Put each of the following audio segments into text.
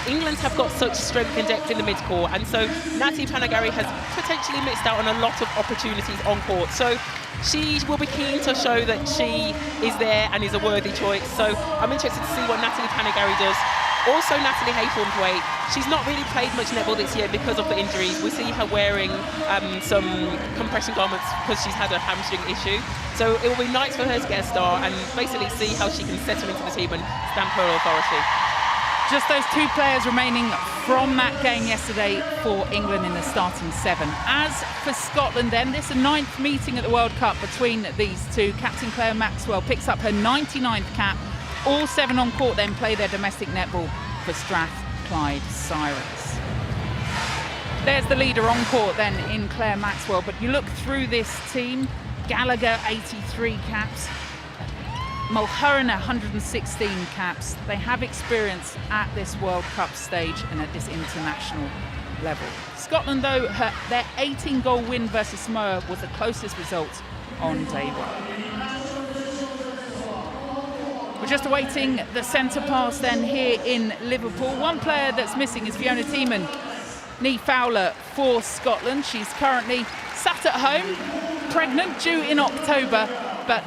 England have got such strength and depth in the mid-court, and so Natalie Panigari has potentially missed out on a lot of opportunities on court. So she will be keen to show that she is there and is a worthy choice. So I'm interested to see what Natalie Panigari does. Also, Natalie Haythornthwaite, she's not really played much netball this year because of the injuries. We see her wearing some compression garments because she's had a hamstring issue. So it will be nice for her to get a start and basically see how she can settle into the team and stamp her authority. Just those two players remaining from that game yesterday for England in the starting 7. As for Scotland then, this is the 9th meeting at the World Cup between these two. Captain Claire Maxwell picks up her 99th cap. All 7 on court then play their domestic netball for Strathclyde Sirens. There's the leader on court then in Claire Maxwell, but you look through this team, Gallagher 83 caps, Mulherin 116 caps. They have experience at this World Cup stage and at this international level. Scotland though, their 18-goal win versus Samoa was the closest result on day 1. We're just awaiting the centre pass then here in Liverpool. One player that's missing is Fiona Tiemann, knee Fowler for Scotland. She's currently sat at home, pregnant, due in October, but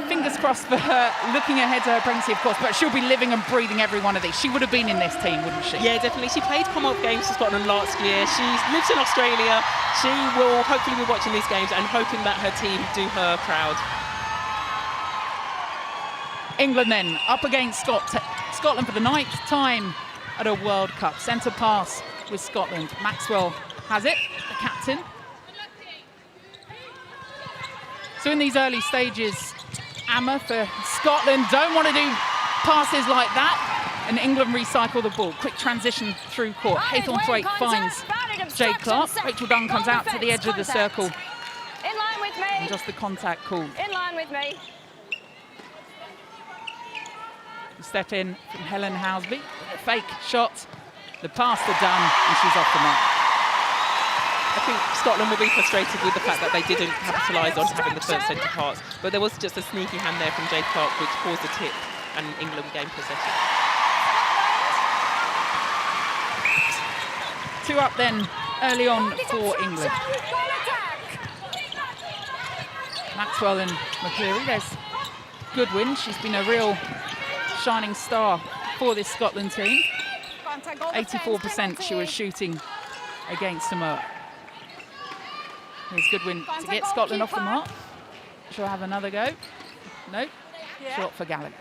fingers crossed for her, looking ahead to her pregnancy, of course, but she'll be living and breathing every one of these. She would have been in this team, wouldn't she? Yeah, definitely. She played Commonwealth Games for Scotland last year. She lives in Australia. She will hopefully be watching these games and hoping that her team do her proud. England then up against Scotland for the 9th time at a World Cup. Centre pass with Scotland. Maxwell has it, the captain. So in these early stages, Amma for Scotland don't want to do passes like that, and England recycle the ball. Quick transition through court. Haythornthwaite finds Jade Clark. Rachel Dunn comes out to the edge of the circle. In line with me. And just the contact call. In line with me. Step in from Helen Housby. The fake shot, the pass to Dunn, and she's off the mark. I think Scotland will be frustrated with the fact that they didn't capitalise on having the first centre pass, but there was just a sneaky hand there from Jade Clark which caused a tip and England gained possession. 2 up then early on for England. Maxwell and McCleary, there's Goodwin. She's been a real shining star for this Scotland team. 84% she was shooting against Samoa. Here's Goodwin to get Scotland off the mark. She'll have another go. Nope. Shot for Gallagher.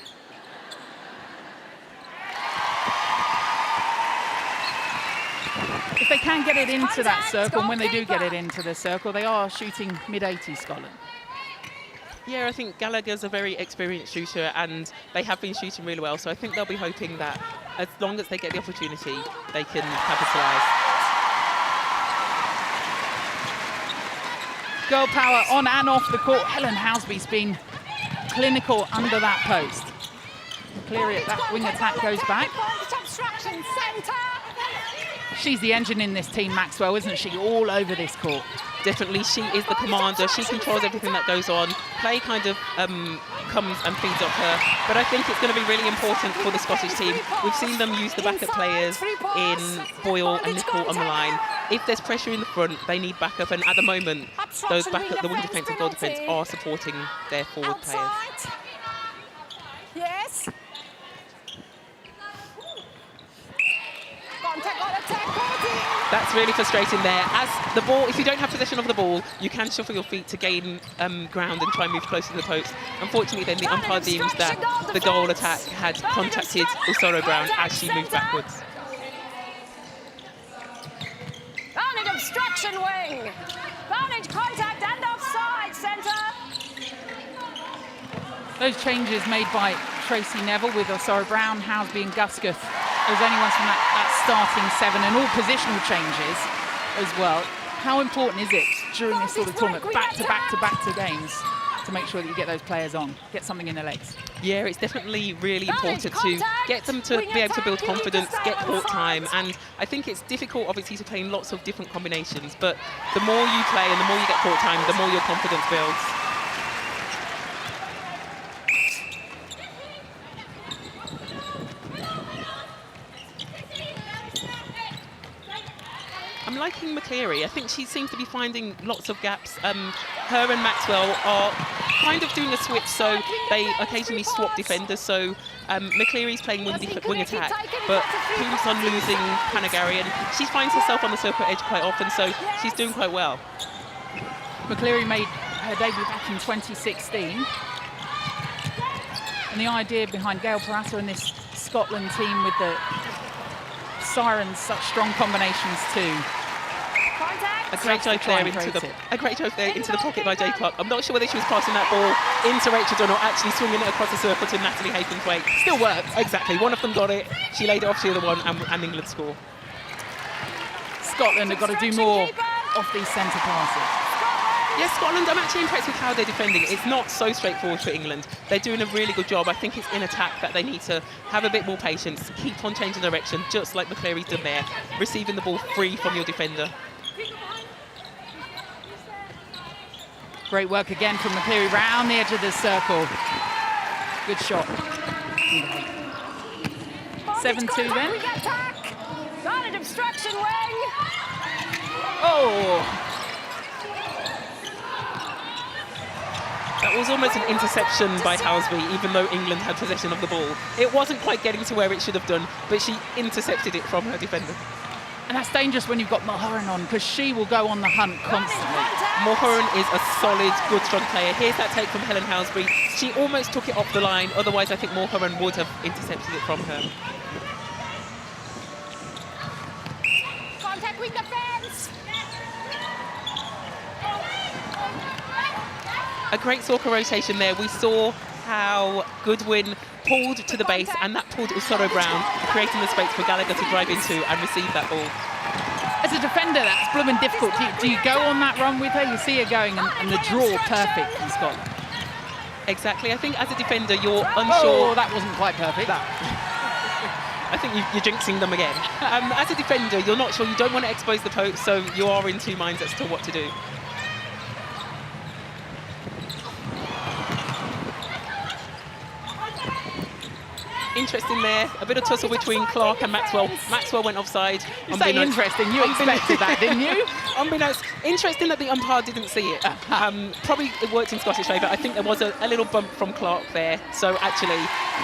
If they can get it into that circle, and when they do get it into the circle, they are shooting mid-80s, Scotland. Yeah, I think Gallagher's a very experienced shooter and they have been shooting really well, so I think they'll be hoping that as long as they get the opportunity, they can capitalise. Girl power on and off the court. Helen Housby's been clinical under that post. Cleary at that wing attack goes back. She's the engine in this team, Maxwell, isn't she? All over this court. Definitely, she is the commander. She controls everything that goes on. Play kind of comes and feeds off her. But I think it's going to be really important for the Scottish team. We've seen them use the backup players in Boyle and Nicol on the line. If there's pressure in the front, they need backup. And at the moment, those backup, the wing defence and goal defence, are supporting their forward players. Yes. That's really frustrating there. As the ball, if you don't have possession of the ball, you can shuffle your feet to gain ground and try and move closer to the post. Unfortunately, then the umpire deems that the goal attack had contacted Usoro Brown as she moved backwards. Vantage obstruction wing. Vantage contact and offside centre. Those changes made by Tracy Neville with Usoro Brown, Housby and Guscott. Those only ones from that starting 7 and all positional changes as well. How important is it during this sort of tournament, back to games, to make sure that you get those players on, get something in their legs? Yeah, it's definitely really important to get them to be able to build confidence, get court time, and I think it's difficult obviously to play in lots of different combinations, but the more you play and the more you get court time, the more your confidence builds. I'm liking McCleary. I think she seems to be finding lots of gaps. Her and Maxwell are kind of doing a switch, so they occasionally swap defenders. So McCleary's playing wing attack, but Coombs on losing Panagari, and she finds herself on the circle edge quite often, so she's doing quite well. McCleary made her debut back in 2016. And the idea behind Gail Paratta and this Scotland team with the Sirens, such strong combinations too. A great drive there into the pocket by Jade Clark. I'm not sure whether she was passing that ball into Rachel or not, actually swinging it across the circle to Natalie Haythornthwaite. Still worked, exactly. One of them got it. She laid it off to the other one, and England score. Scotland have got to do more off these centre passes. Yes, Scotland, I'm actually impressed with how they're defending. It's not so straightforward for England. They're doing a really good job. I think it's in attack that they need to have a bit more patience, keep on changing direction, just like McCleary's done there, receiving the ball free from your defender. Great work again from McCleary round the edge of the circle. Good shot. 7-2 then. Guarded obstruction wing. Oh! That was almost an interception by Housby, even though England had possession of the ball. It wasn't quite getting to where it should have done, but she intercepted it from her defender. And that's dangerous when you've got Mulholland on, because she will go on the hunt constantly. Mulholland is a solid, good, strong player. Here's that take from Helen Housby. She almost took it off the line, otherwise I think Mulholland would have intercepted it from her. Contact with defence. A great Sorka rotation there. We saw how Goodwin pulled to the base, and that pulled Usoro Brown, creating the space for Gallagher to drive into and receive that ball. As a defender, that's blooming difficult. Do you go on that run with her? You see her going, and the draw perfect from Scotland. Exactly. I think as a defender, you're unsure. Oh, that wasn't quite perfect. I think you're jinxing them again. As a defender, you're not sure. You don't want to expose the post, so you are in two minds as to what to do. Interesting there, a bit of tussle between Clark and Maxwell. Maxwell went offside. You say interesting, you expected that, didn't you? Unbeknownst, interesting that the umpire didn't see it. Probably it worked in Scottish favour. I think there was a little bump from Clark there, so actually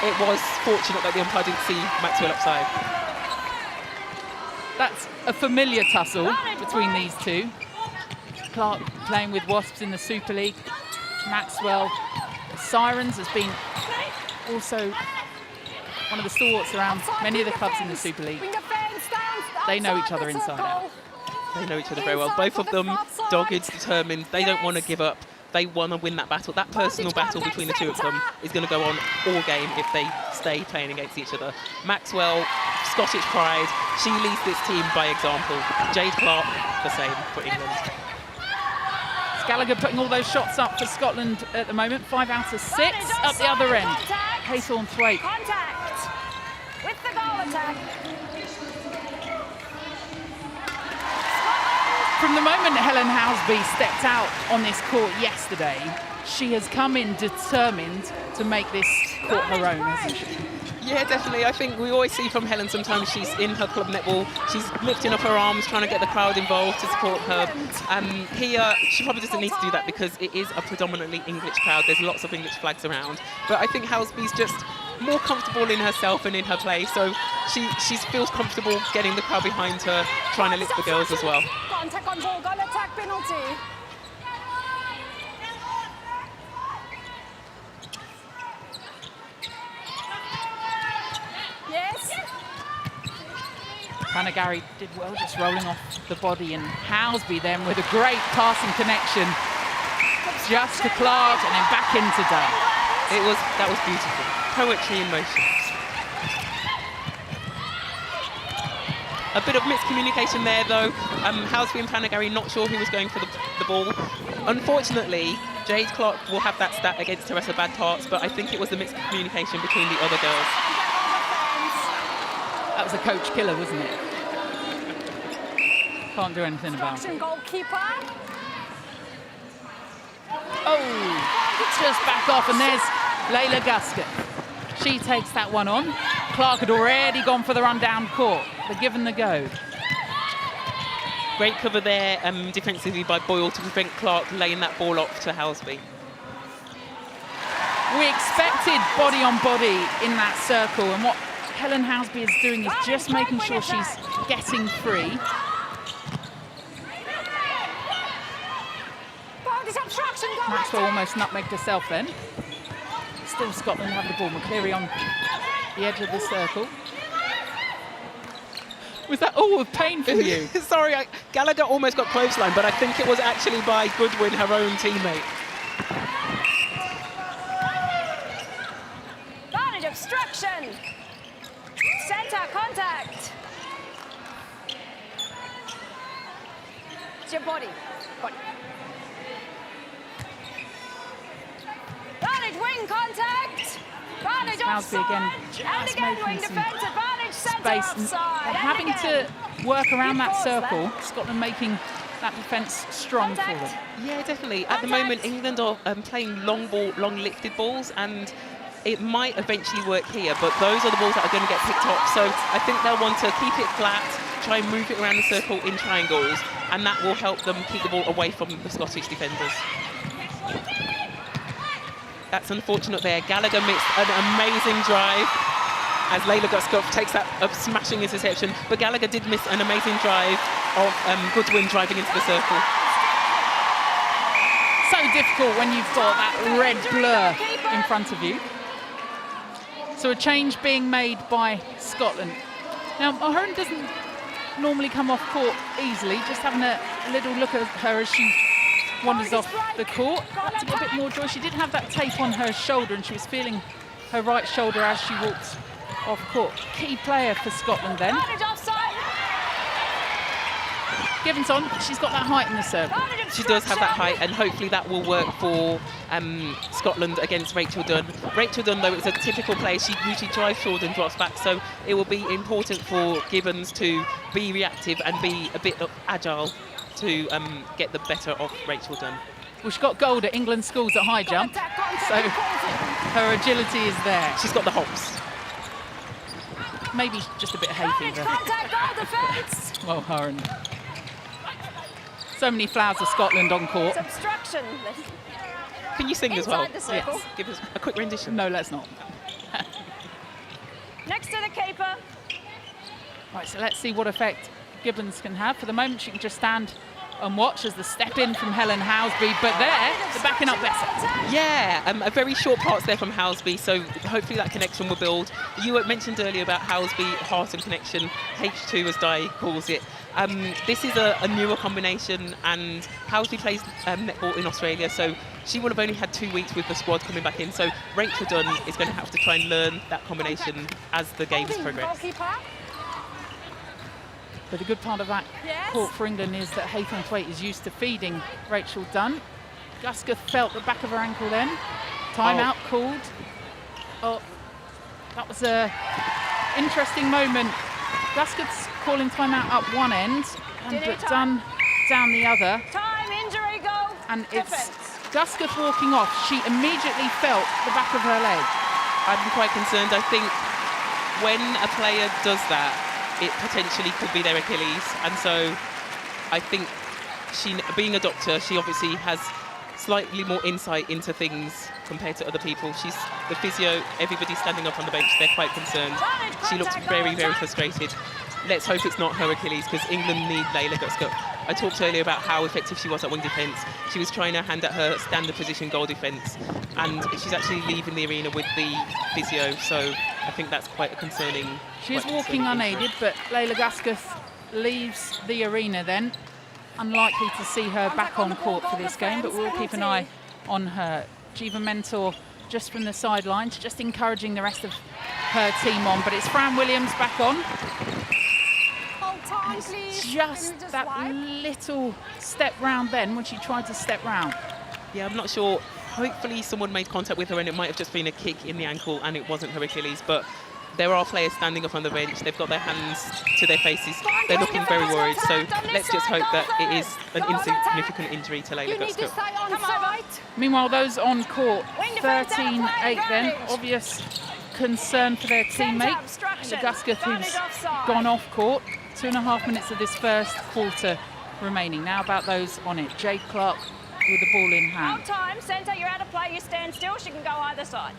it was fortunate that the umpire didn't see Maxwell offside. That's a familiar tussle between these two. Clark playing with Wasps in the Super League. Maxwell, Sirens has been also one of the stalwarts around many of the clubs in the Super League. They know each other inside out. They know each other very well. Both of them dogged, determined. They don't want to give up. They want to win that battle. That personal battle between the two of them is going to go on all game if they stay playing against each other. Maxwell, Scottish pride. She leads this team by example. Jade Clark, the same for England. Gallagher putting all those shots up for Scotland at the moment. 5 out of 6 up the other end. Haythornthwaite. Contact with the goal attack. From the moment Helen Housby stepped out on this court yesterday, she has come in determined to make this court her own, hasn't she? Yeah, definitely. I think we always see from Helen, sometimes she's in her club netball, she's lifting up her arms, trying to get the crowd involved to support her. Here, she probably doesn't need to do that because it is a predominantly English crowd. There's lots of English flags around. But I think Housby's just more comfortable in herself and in her play. So she feels comfortable getting the crowd behind her, trying to lift the girls as well. Contact on ball, goal attack penalty. Yes. Panagari did well, just rolling off the body, and Housby then with a great passing connection just to Clark and then back into Dunn. That was beautiful. Poetry in motion. A bit of miscommunication there though. Housby and Panagari not sure who was going for the ball. Unfortunately, Jade Clark will have that stat against Teresa Badparts, but I think it was the miscommunication between the other girls. That was a coach killer, wasn't it? Can't do anything about it. Goalkeeper. Oh, just back off, and there's Layla Guskett. She takes that one on. Clark had already gone for the run down court. They're given the go. Great cover there defensively by Boyle to prevent Clark laying that ball off to Housby. We expected body on body in that circle, and what Helen Housby is doing is just making sure she's getting free. Maxwell almost nutmegged herself then. Still Scotland have the ball. McCleary on the edge of the circle. Was that all with pain for you? Sorry, Gallagher almost got clothesline, but I think it was actually by Goodwin, her own teammate. Advantage obstruction. Centre contact. It's your body. Advantage wing contact. Advantage Housby again, offside. And just again making wing some defence. Advantage centre space. offside. They're And having again. to work around that Pause circle. there. Scotland making that defence strong for them. Contact. Yeah, definitely. At the moment, England are playing long lifted balls, and it might eventually work here, but those are the balls that are going to get picked off. So I think they'll want to keep it flat, try and move it around the circle in triangles, and that will help them keep the ball away from the Scottish defenders. That's unfortunate there. Gallagher missed an amazing drive as Layla Guskov takes that smashing interception, but Gallagher did miss an amazing drive of Goodwin driving into the circle. So difficult when you've got that red blur in front of you. So a change being made by Scotland. Now, O'Hearn doesn't normally come off court easily, just having a little look at her as she wanders off the court. To get a bit more joy, she did have that tape on her shoulder and she was feeling her right shoulder as she walked off court. Key player for Scotland then. Givenson, she's got that height in the circle. She does have that height, and hopefully that will work for Scotland against Rachel Dunn. Rachel Dunn, though, is a typical player. She usually drives forward and drops back, so it will be important for Gibbons to be reactive and be a bit agile to get the better of Rachel Dunn. Well, she got gold at England schools at high jump, so her agility is there. She's got the hops. Maybe just a bit of hay fever. Well, her and so many flowers of Scotland on court. Obstruction. Can you sing as well? Inside the circle. Yes. Give us a quick rendition. No, let's not. Next to the caper. Right, so let's see what effect Gibbons can have. For the moment, she can just stand and watch as the step in from Helen Housby, but there, they're backing up better. Yeah, a very short parts there from Housby, so hopefully that connection will build. You mentioned earlier about Housby, heart and connection, H2 as Di calls it. This is a newer combination, and Housby plays netball in Australia, so she will have only had 2 weeks with the squad coming back in, so Rachel Dunn is going to have to try and learn that combination as the games progress. But the good part of that court for England is that Haythornthwaite is used to feeding Rachel Dunn. Gusketh felt the back of her ankle then. Timeout called. Oh, that was a interesting moment. Gusketh's calling timeout up one end, but Dunn down the other. Time, injury, go. And it's Gusketh walking off. She immediately felt the back of her leg. I'm quite concerned. I think when a player does that, it potentially could be their Achilles, and so I think she, being a doctor, she obviously has slightly more insight into things compared to other people. She's the physio, everybody's standing up on the bench, they're quite concerned. She looks very, very frustrated. Let's hope it's not her Achilles, because England need Layla Gusketh. I talked earlier about how effective she was at wing defence. She was trying her hand at her standard position goal defence, and she's actually leaving the arena with the physio, so I think that's quite a concerning. She's walking unaided, but Layla Gusketh leaves the arena then. Unlikely to see her back on court for this game, but we'll keep an eye on her. Jiva Mentor just from the sidelines, just encouraging the rest of her team on, but it's Fran Williams back on. Just that little step round then when she tried to step round. Yeah, I'm not sure. Hopefully someone made contact with her and it might have just been a kick in the ankle and it wasn't her Achilles, but there are players standing up on the bench. They've got their hands to their faces. They're looking very worried, so let's just hope that it is an insignificant injury to Layla Gusketh. Meanwhile, those on court, 13-8 then. Obvious concern for their teammate, Layla Gusketh, who's gone off court. 2.5 minutes of this first quarter remaining. Now about those on it. Jade Clark with the ball in hand. Out time, centre, you're out of play, you stand still, she can go either side.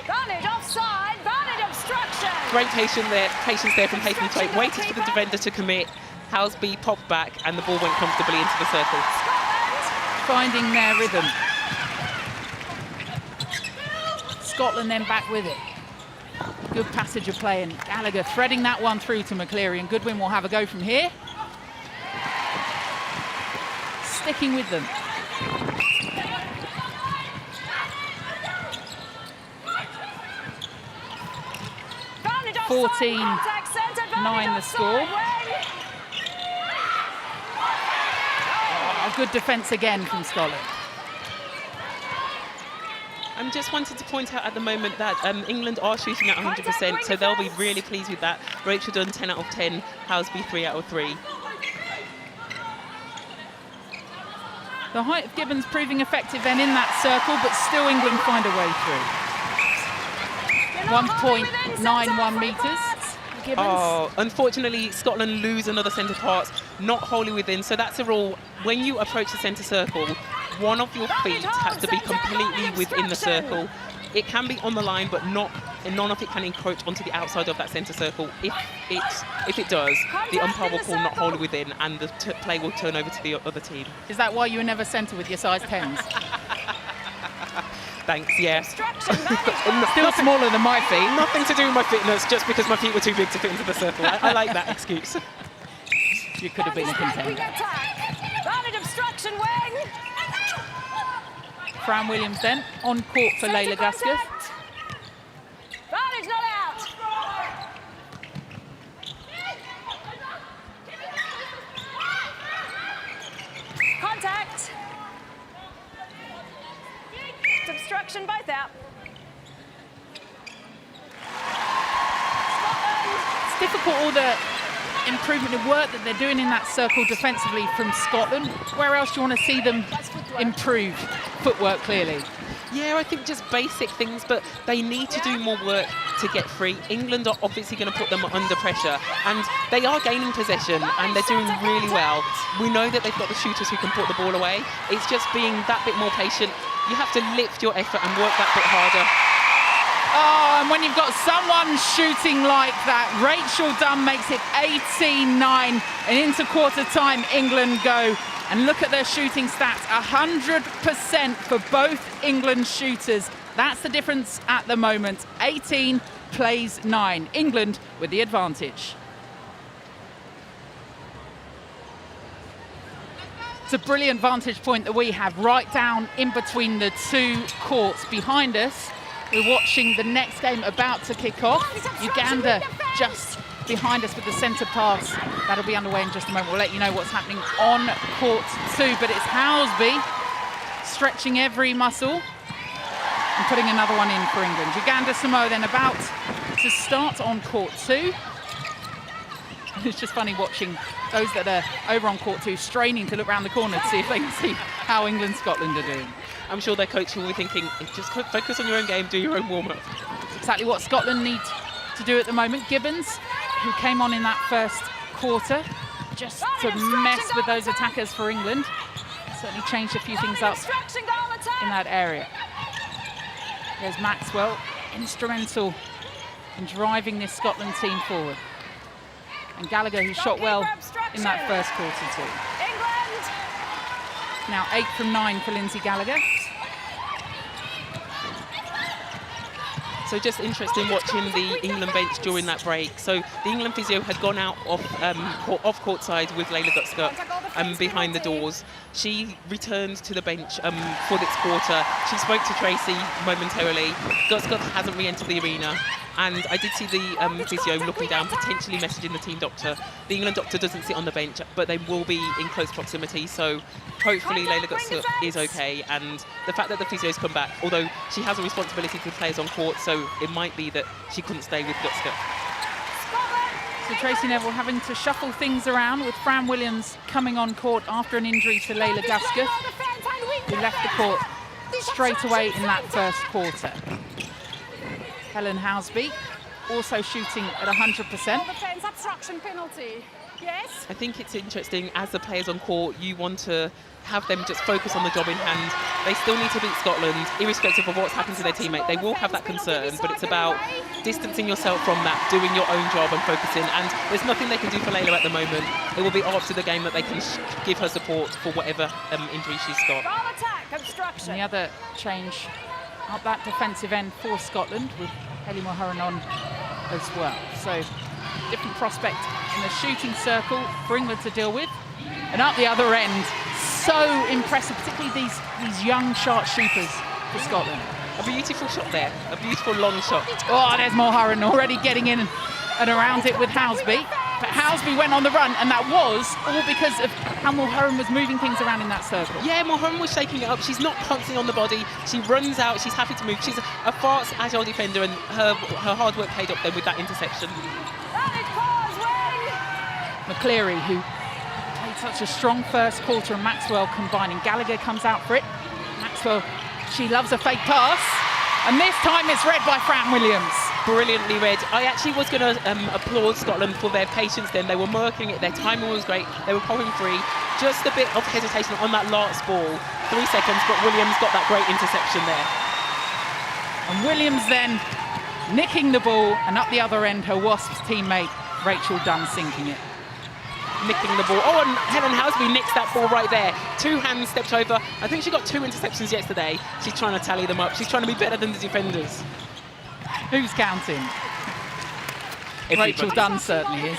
Barnage offside, Barnage obstruction. Great patience there from Hayden Tate. Waited for the defender to commit. Houseby popped back and the ball went comfortably into the circle. Scotland. Finding their rhythm. Scotland then back with it. Good passage of play, and Gallagher threading that one through to McCleary, and Goodwin will have a go from here. Sticking with them. 14-9 the score. Oh, good defence again from Scotland. I just wanted to point out at the moment that England are shooting at 100%, so they'll be really pleased with that. Rachel Dunn 10 out of 10, Houseby 3 out of 3. The height of Gibbons proving effective then in that circle, but still England find a way through. 1.91 metres. Gibbons. Oh, unfortunately, Scotland lose another centre part, not wholly within. So that's a rule. When you approach the centre circle, one of your feet has to be completely within the circle. It can be on the line, but none of it can encroach onto the outside of that centre circle. If it does, the umpire will call not wholly within, and the play will turn over to the other team. Is that why you were never centre with your size 10s? Thanks, yeah. Still smaller than my feet. Nothing to do with my fitness, just because my feet were too big to fit into the circle. I like that excuse. You could have been a contender. Obstruction wing. Fran Williams then on court for Layla Gusketh. Barnage not out. Contact. Obstruction both out. Scotland. It's difficult, all the improvement in work that they're doing in that circle defensively from Scotland. Where else do you want to see them improve? Footwork, clearly. Yeah, I think just basic things, but they need to do more work to get free. England are obviously going to put them under pressure, and they are gaining possession, and they're doing really well. We know that they've got the shooters who can put the ball away. It's just being that bit more patient. You have to lift your effort and work that bit harder. Oh, and when you've got someone shooting like that, Rachel Dunn makes it 18-9, and into quarter time, England go. And look at their shooting stats, 100% for both England shooters. That's the difference at the moment. 18 plays 9. England with the advantage. It's a brilliant vantage point that we have right down in between the two courts behind us. We're watching the next game about to kick off. Uganda just behind us with the centre pass. That'll be underway in just a moment. We'll let you know what's happening on court 2, but it's Houseby stretching every muscle and putting another one in for England. Uganda Samoa then about to start on court 2. It's just funny watching those that are over on court 2 straining to look around the corner to see if they can see how England Scotland are doing. I'm sure their coach will be thinking, just focus on your own game, do your own warm-up. Exactly what Scotland need to do at the moment. Gibbons, who came on in that first quarter, just to mess with those attackers for England. Certainly changed a few things up in that area. There's Maxwell, instrumental in driving this Scotland team forward. And Gallagher, who shot well in that first quarter too. England. Now 8 from 9 for Lindsay Gallagher. So just interesting watching the England bench during that break. So the England physio had gone out off court side with Layla Gusketh behind the doors. She returned to the bench for this quarter. She spoke to Tracy momentarily. Gusketh hasn't re-entered the arena. And I did see the physio looking down, potentially messaging the team doctor. The England doctor doesn't sit on the bench, but they will be in close proximity. So hopefully Layla Gusketh is okay. And the fact that the physio's come back, although she has a responsibility to the players on court, so it might be that she couldn't stay with Gusketh. So Tracy Neville having to shuffle things around with Fran Williams coming on court after an injury to Layla Gusketh, who left the court straight away in that first quarter. Helen Houseby also shooting at 100%. Goal defence, obstruction penalty. Yes. I think it's interesting, as the players on court, you want to have them just focus on the job in hand. They still need to beat Scotland, irrespective of what's happened to their teammate. They will have that concern, but it's about distancing yourself from that, doing your own job and focusing. And there's nothing they can do for Layla at the moment. It will be after the game that they can give her support for whatever injury she's got. Goal attack, obstruction. And the other change up that defensive end for Scotland, with Hayley Mulholland on as well. So different prospect in the shooting circle for England to deal with. And up the other end, so impressive, particularly these young sharp shooters for Scotland. A beautiful shot there, a beautiful long shot. Oh, there's Mulholland already getting in and around it with Housby. But Housby went on the run, and that was all because of how Mulholland was moving things around in that circle. Yeah, Mulholland was shaking it up. She's not constantly on the body. She runs out, she's happy to move. She's a fast, agile defender, and her hard work paid off then with that interception. McCleary, who played such a strong first quarter, and Maxwell combining. Gallagher comes out for it. Maxwell, she loves a fake pass, and this time it's read by Fran Williams. Brilliantly read. I actually was going to applaud Scotland for their patience then. They were marking it, their timing was great, they were popping free. Just a bit of hesitation on that last ball, 3 seconds, but Williams got that great interception there. And Williams then nicking the ball, and up the other end, her Wasps teammate, Rachel Dunn, sinking it. Nicking the ball. Oh, and Helen Housby nicks that ball right there. 2 hands stepped over. I think she got 2 interceptions yesterday. She's trying to tally them up. She's trying to be better than the defenders. Who's counting? Everybody. Rachel Dunn certainly is.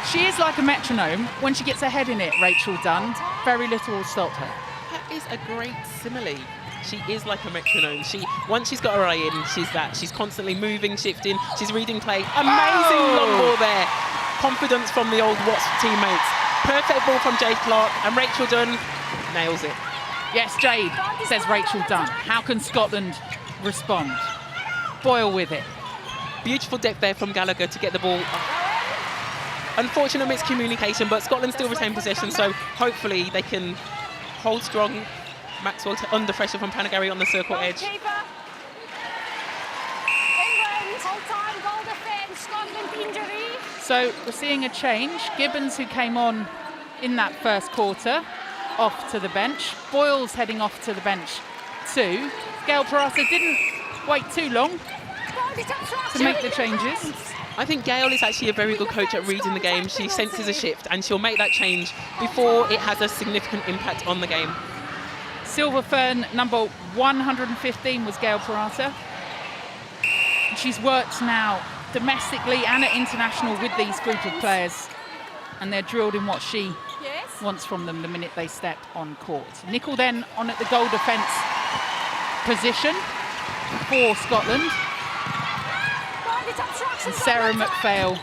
She is like a metronome. When she gets her head in it, Rachel Dunn, very little will stop her. That is a great simile. She is like a metronome. Once she's got her eye in, she's that. She's constantly moving, shifting. She's reading play. Amazing long ball there. Confidence from the old Wasp teammates. Perfect ball from Jade Clark, and Rachel Dunn nails it. Yes, Jade, says Rachel Dunn. How can Scotland respond? Boyle with it. Beautiful depth there from Gallagher to get the ball. Unfortunate miscommunication, but Scotland still retain possession, so hopefully they can hold strong. Maxwell under pressure from Panagari on the circle edge. England, whole time, goal defence, Scotland injury. So we're seeing a change. Gibbons, who came on in that first quarter, off to the bench. Boyle's heading off to the bench too. Gail Parata didn't wait too long to make the changes. I think Gail is actually a very good coach at reading the game. She senses a shift and she'll make that change before it has a significant impact on the game. Silver Fern number 115 was Gail Parata. She's worked now domestically and at international with these group of players, and they're drilled in what she wants from them the minute they step on court. Nicol then on at the goal defence position for Scotland, and Sarah McPhail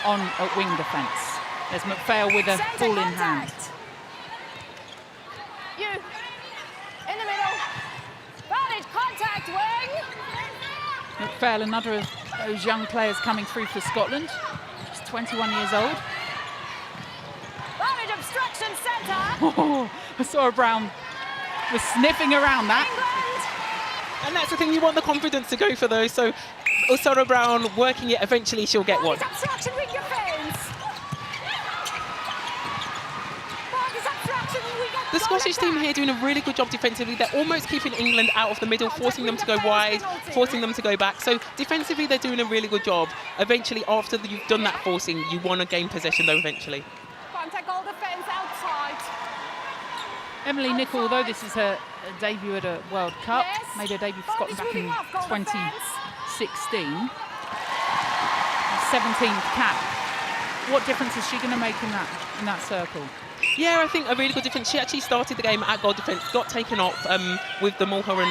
on at wing defence. There's McPhail with a ball in hand. You in the middle. Valid contact, wing. McPhail, another of those young players coming through for Scotland. She's 21 years old. Valid obstruction centre. Oh, Osora Brown was sniffing around that. England. And that's the thing, you want the confidence to go for those. So Osora Brown working it, eventually she'll get one. Valid obstruction with your fence. The Scottish team here doing a really good job defensively. They're almost keeping England out of the middle, forcing them to go wide, forcing them to go back. So defensively, they're doing a really good job. Eventually, after you've done that forcing, you want to gain possession though eventually. Contact goal defence outside. Emily Nicol, although this is her debut at a World Cup, made her debut for Scotland back in 2016. 17th cap. What difference is she going to make in that circle? Yeah, I think a really good defence. She actually started the game at goal defence, got taken off with the Mulholland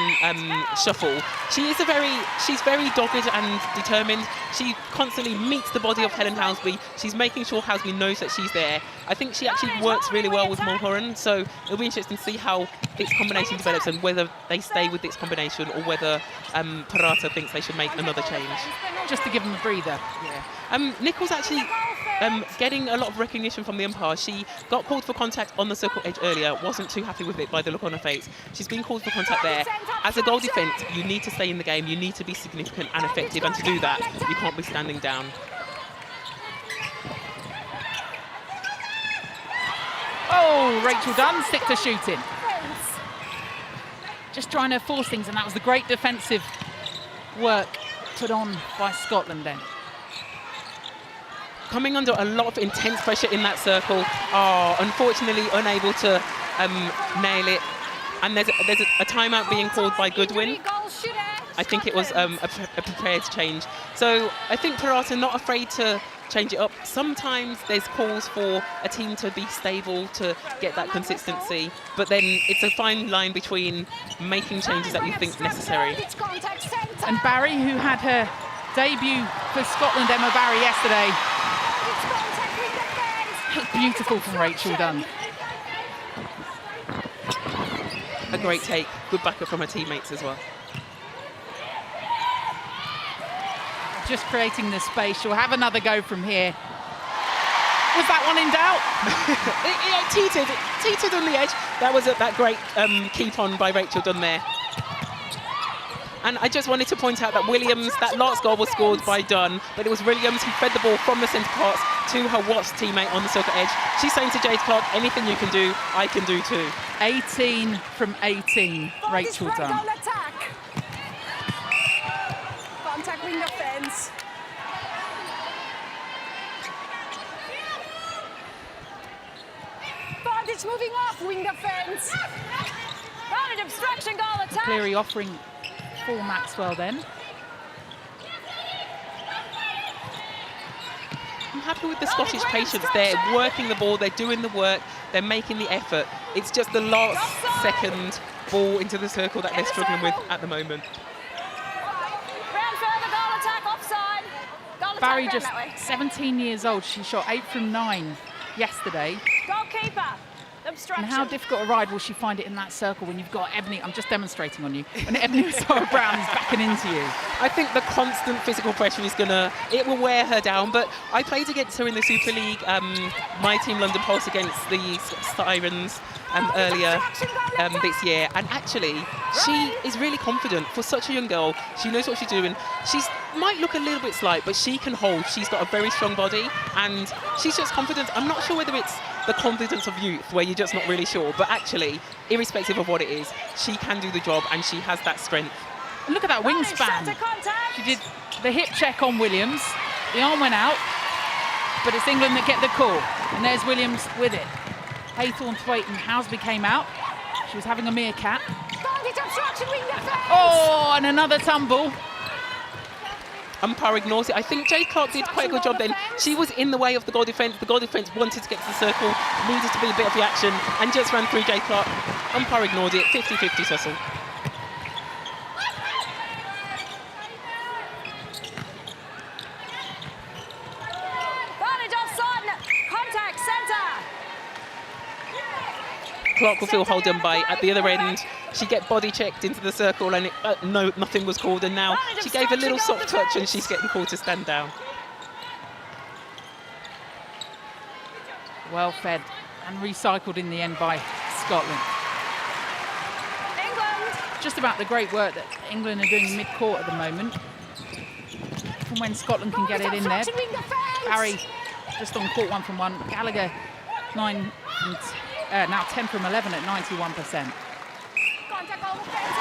shuffle. She's very dogged and determined. She constantly meets the body of Helen Housby. She's making sure Housby knows that she's there. I think she actually works really well with Mulholland, so it'll be interesting to see how this combination develops and whether they stay with this combination or whether Parata thinks they should make another change. Just to give them a breather. Yeah. Nicol's actually getting a lot of recognition from the umpire. She got called for contact on the circle edge earlier, wasn't too happy with it by the look on her face. She's been called for contact there. As a goal defence, you need to stay in the game, you need to be significant and effective, and to do that, you can't be standing down. Oh, Rachel Dunn, stick to shooting. Just trying to force things, and that was the great defensive work put on by Scotland then. Coming under a lot of intense pressure in that circle, unfortunately unable to nail it. And there's a timeout being called by Goodwin. I think it was a prepared change. So I think Parata not afraid to change it up. Sometimes there's calls for a team to be stable, to get that consistency, but then it's a fine line between making changes that you think necessary. And Barry, who had her debut for Scotland, Emma Barry, yesterday. Beautiful from Rachel Dunn. A great take, good backup from her teammates as well. Just creating the space. She'll have another go from here. Was that one in doubt? it teetered on the edge. That was that great keep on by Rachel Dunn there. And I just wanted to point out that Williams, that last goal was scored by Dunn, but it was Williams who fed the ball from the centre parts to her Watts teammate on the circle edge. She's saying to Jade Clark, anything you can do, I can do too. 18 from 18, Rachel Dunn. Contact wing defence. Vantage moving off wing defence. Vantage obstruction goal attack. Cleary offering for Maxwell then. I'm happy with the Scottish patience. They're working the ball, they're doing the work, they're making the effort. It's just the last second ball into the circle that they're struggling with at the moment. Barry, just 17 years old, she shot 8 from 9 yesterday. Goalkeeper, obstruction. And how difficult a ride will she find it in that circle when you've got Ebony, I'm just demonstrating on you, when Ebony Brown is backing into you? I think the constant physical pressure is it will wear her down, but I played against her in the Super League, my team London Pulse against the Sirens earlier this year, and actually she is really confident for such a young girl. She knows what she's doing. She might look a little bit slight, but she can hold. She's got a very strong body and she's just confident. I'm not sure whether it's the confidence of youth where you're just not really sure, but actually, irrespective of what it is, she can do the job and she has that strength. And look at that wingspan. She did the hip check on Williams. The arm went out, but it's England that get the call. And there's Williams with it. Haythorne-Thwaite and Housby came out. She was having a meerkat. Oh, and another tumble. Umpire ignores it. I think Jade Clark did quite a good job then. She was in the way of the goal defence. The goal defence wanted to get to the circle, needed to be a bit of reaction, and just ran through Jade Clark. Umpire ignored it. 50-50 tussle. Clark will feel hold done by at the other end. She get body checked into the circle and no, nothing was called, and now she gave a little soft touch and she's getting called to stand down. Well fed and recycled in the end by Scotland. England. Just about the great work that England are doing mid-court at the moment. From when Scotland can get it in there. Barry just on court 1 from 1. Gallagher 9 from now 10 from 11 at 91%.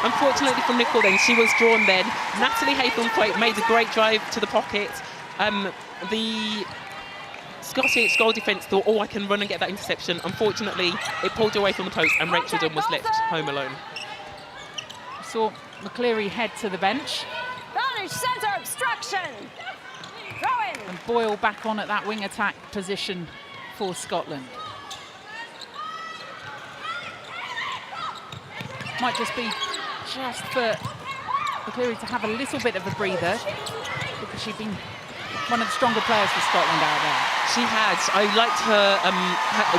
Unfortunately for Nicole then, she was drawn then. Natalie Haythorne-Thwaite made a great drive to the pocket. The Scottish goal defence thought, oh, I can run and get that interception. Unfortunately, it pulled away from the post and Rachel Dunn was left home alone. Saw McCleary head to the bench. Spanish centre obstruction. Throw in. And Boyle back on at that wing attack position for Scotland. Might just be just for McCleary to have a little bit of a breather because she's been one of the stronger players for Scotland out there. She has. I liked her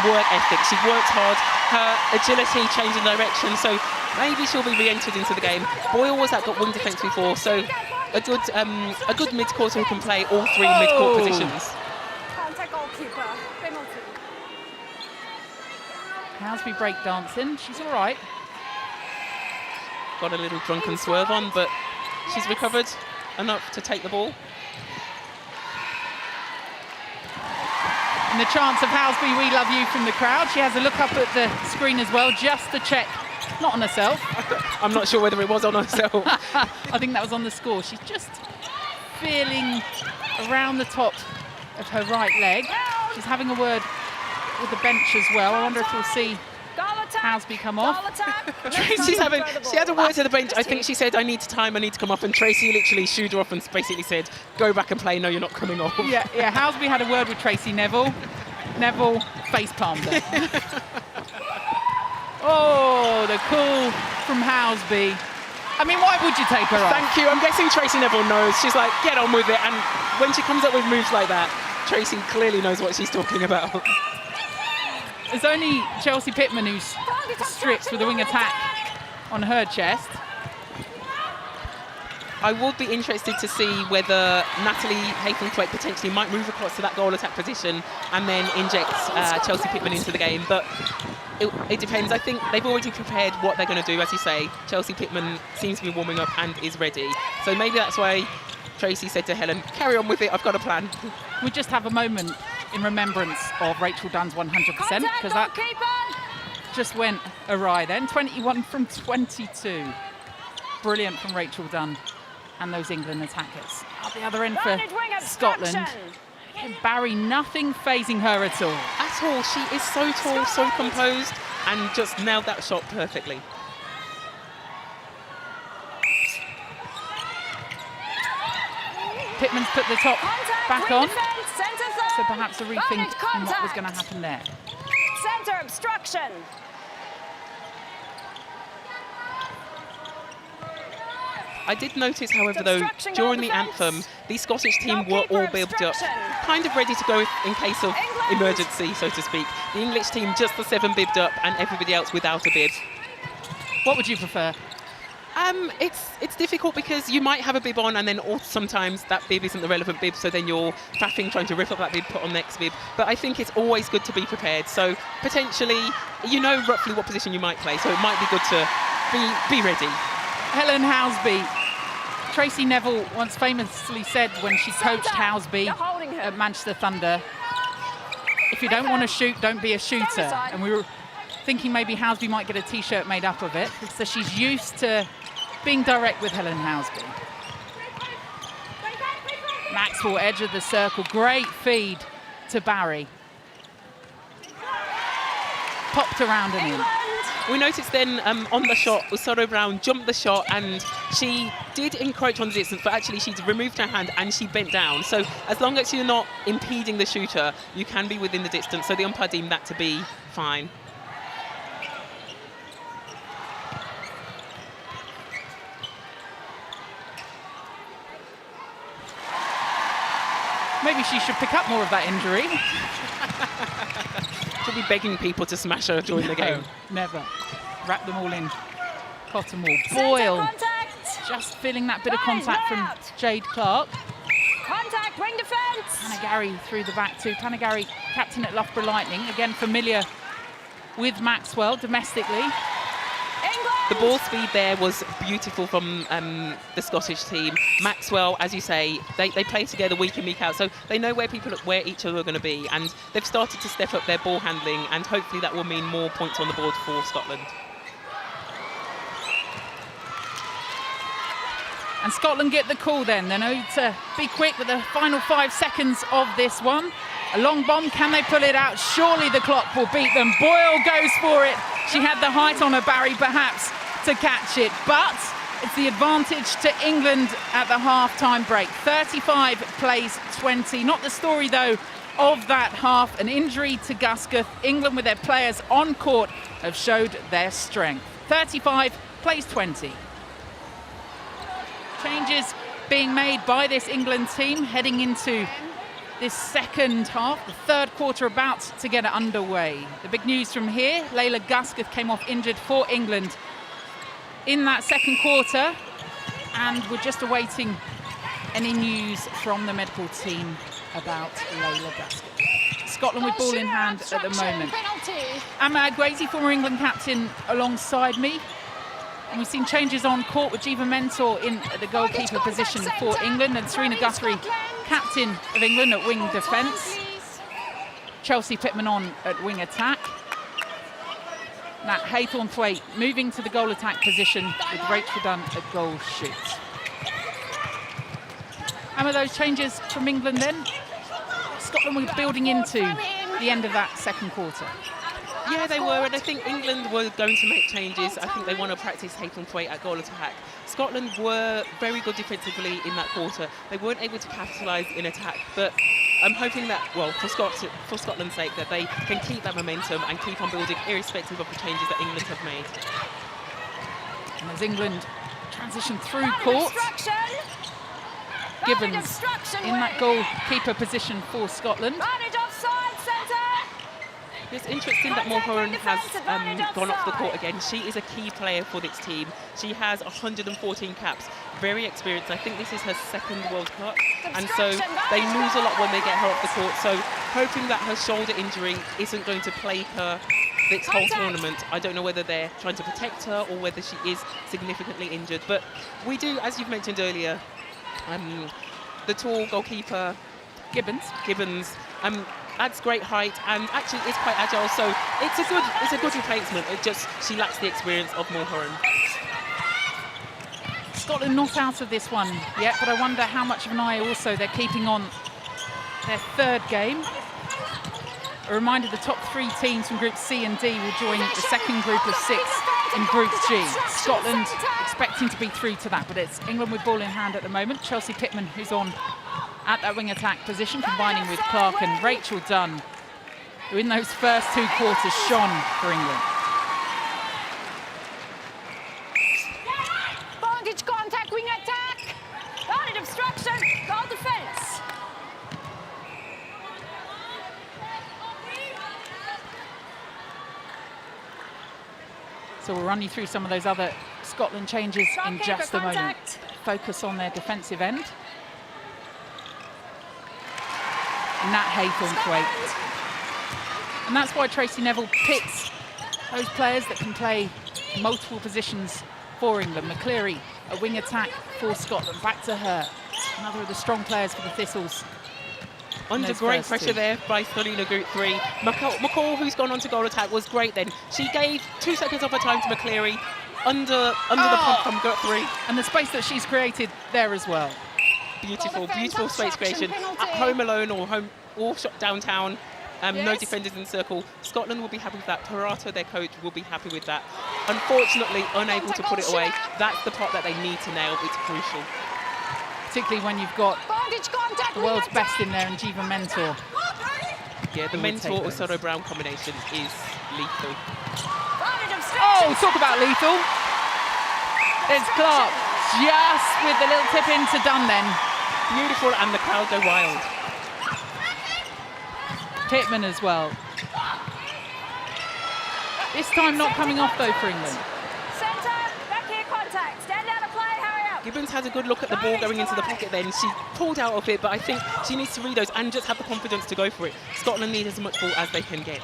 work ethic. She worked hard. Her agility, changing direction. So maybe she'll be re-entered into the game. Boyle was that got wing defence before, so a good mid-courter who can play all 3 mid-court positions. Housby break dancing. She's all right. Got a little drunken swerve on, but she's recovered enough to take the ball. And the chants of Housby, we love you from the crowd. She has a look up at the screen as well, just to check, not on herself. I'm not sure whether it was on herself. I think that was on the score. She's just feeling around the top of her right leg. She's having a word with the bench as well. I wonder if we'll see Housby come off. She had a word to the bench. I think she said, I need time, I need to come off. And Tracy literally shooed her off and basically said, go back and play. No, you're not coming off. Yeah, Housby had a word with Tracy Neville. Neville face palmed her. Oh, the call from Housby. I mean, why would you take her off? Thank you. I'm guessing Tracy Neville knows. She's like, get on with it. And when she comes up with moves like that, Tracy clearly knows what she's talking about. It's only Chelsea Pittman who's stripped with a wing attack on her chest. I would be interested to see whether Natalie Haythornthwaite potentially might move across to that goal attack position and then inject Chelsea Pittman into the game. But it depends. I think they've already prepared what they're going to do. As you say, Chelsea Pittman seems to be warming up and is ready. So maybe that's why Tracy said to Helen, carry on with it, I've got a plan. We just have a moment in remembrance of Rachel Dunn's 100%, because that just went awry then. 21 from 22. Brilliant from Rachel Dunn and those England attackers. At the other end for Scotland. Barry, nothing phasing her at all. At all. She is so tall, so composed, and just nailed that shot perfectly. Pittman's put the top back on, so perhaps a rethink on what was going to happen there. Centre obstruction. I did notice, however, though, during the anthem, the Scottish team were all bibbed up, kind of ready to go in case of emergency, so to speak. The English team, just the 7 bibbed up, and everybody else without a bib. What would you prefer? It's difficult because you might have a bib on and then sometimes that bib isn't the relevant bib, so then you're faffing trying to rip up that bib, put on next bib. But I think it's always good to be prepared. So potentially, you know roughly what position you might play, so it might be good to be ready. Helen Housby. Tracy Neville once famously said when she coached Housby at Manchester Thunder, if you don't want to shoot, don't be a shooter. And we were thinking maybe Housby might get a T-shirt made up of it. So she's used to being direct with Helen Housby. Maxwell, edge of the circle. Great feed to Barry. Popped around and in. We noticed then on the shot, Usoro Brown jumped the shot and she did encroach on the distance, but actually she'd removed her hand and she bent down. So as long as you're not impeding the shooter, you can be within the distance. So the umpire deemed that to be fine. Maybe she should pick up more of that injury. She'll be begging people to smash her during the game. Never. Wrap them all in cotton wool. Boyle just feeling that bit of contact from Jade Clark. Contact, ring defence. Panagari through the back too. Panagari, captain at Loughborough Lightning, again familiar with Maxwell domestically. The ball speed there was beautiful from the Scottish team. Maxwell, as you say, they play together week in, week out, so they know where each other are going to be, and they've started to step up their ball handling, and hopefully that will mean more points on the board for Scotland. And Scotland get the call then. They need to be quick with the final 5 seconds of this one. A long bomb, can they pull it out? Surely the clock will beat them. Boyle goes for it. She had the height on her, Barry, perhaps, to catch it. But it's the advantage to England at the half-time break. 35 plays 20. Not the story, though, of that half. An injury to Gusceth. England, with their players on court, have showed their strength. 35 plays 20. Changes being made by this England team heading into this second half, the third quarter about to get underway. The big news from here, Layla Gusceth came off injured for England in that second quarter, and we're just awaiting any news from the medical team about Layla Gusceth. Scotland with ball in hand at the moment. penalty. Amma Agwezi, former England captain, alongside me. And we've seen changes on court with Jiva Mentor in the goalkeeper position for England, and Serena Guthrie, captain of England, at wing defence. Chelsea Pittman on at wing attack. Nat Haythornthwaite moving to the goal attack position with Rachel Dunn at goal shoot. Amma, those changes from England then? Scotland were building into the end of that second quarter. Yeah, they were, and I think England were going to make changes. I think they want to practice Haythornthwaite at goal attack. Scotland were very good defensively in that quarter. They weren't able to capitalise in attack, but I'm hoping that, well, for Scotland's sake, that they can keep that momentum and keep on building irrespective of the changes that England have made. And as England transition through court, Gibbons in that goalkeeper position for Scotland. It's interesting that Mulholland has gone off the court again. She is a key player for this team. She has 114 caps, very experienced. I think this is her second World Cup, and so they lose a lot when they get her off the court. So hoping that her shoulder injury isn't going to plague her this whole tournament. I don't know whether they're trying to protect her or whether she is significantly injured. But we do, as you've mentioned earlier, the tall goalkeeper Gibbons adds great height and actually is quite agile, so it's a good replacement. It just, she lacks the experience of Mulholland. Scotland not out of this one yet, but I wonder how much of an eye also they're keeping on their third game. A reminder, the top 3 teams from Group C and D will join the second group of 6 in Group G. Scotland expecting to be through to that, but it's England with ball in hand at the moment. Chelsea Pittman, who's on at that wing attack position, combining with Clark and Rachel Dunn, who in those first 2 quarters shone for England. Bondage contact, wing attack. Bondage obstruction, goal defence. So we'll run you through some of those other Scotland changes in just a moment. Focus on their defensive end. Nat Haythornthwaite. And that's why Tracy Neville picks those players that can play multiple positions for England. McCleary, a wing attack for Scotland. Back to her. Another of the strong players for the Thistles. Under great pressure there by Serena Guthrie. McCall, who's gone on to goal attack, was great then. She gave 2 seconds of her time to McCleary under the pump from Guthrie. And the space that she's created there as well. Beautiful space creation. At home alone or shot downtown, no defenders in the circle. Scotland will be happy with that. Parata, their coach, will be happy with that. Unfortunately, unable to put it away. That's the part that they need to nail. It's crucial. Particularly when you've got the world's best in there and Jiva Mentor. Yeah, the Mentor or Soto Brown combination is lethal. Oh, talk about lethal. There's Clark, just with the little tip into Dunn then. Beautiful, and the crowd go wild. Pittman as well. This time not coming off though for England. Centre, back here contact. Stand out of play, hurry up. Gibbons has a good look at the ball going into the pocket then. She pulled out of it, but I think she needs to read those and just have the confidence to go for it. Scotland need as much ball as they can get.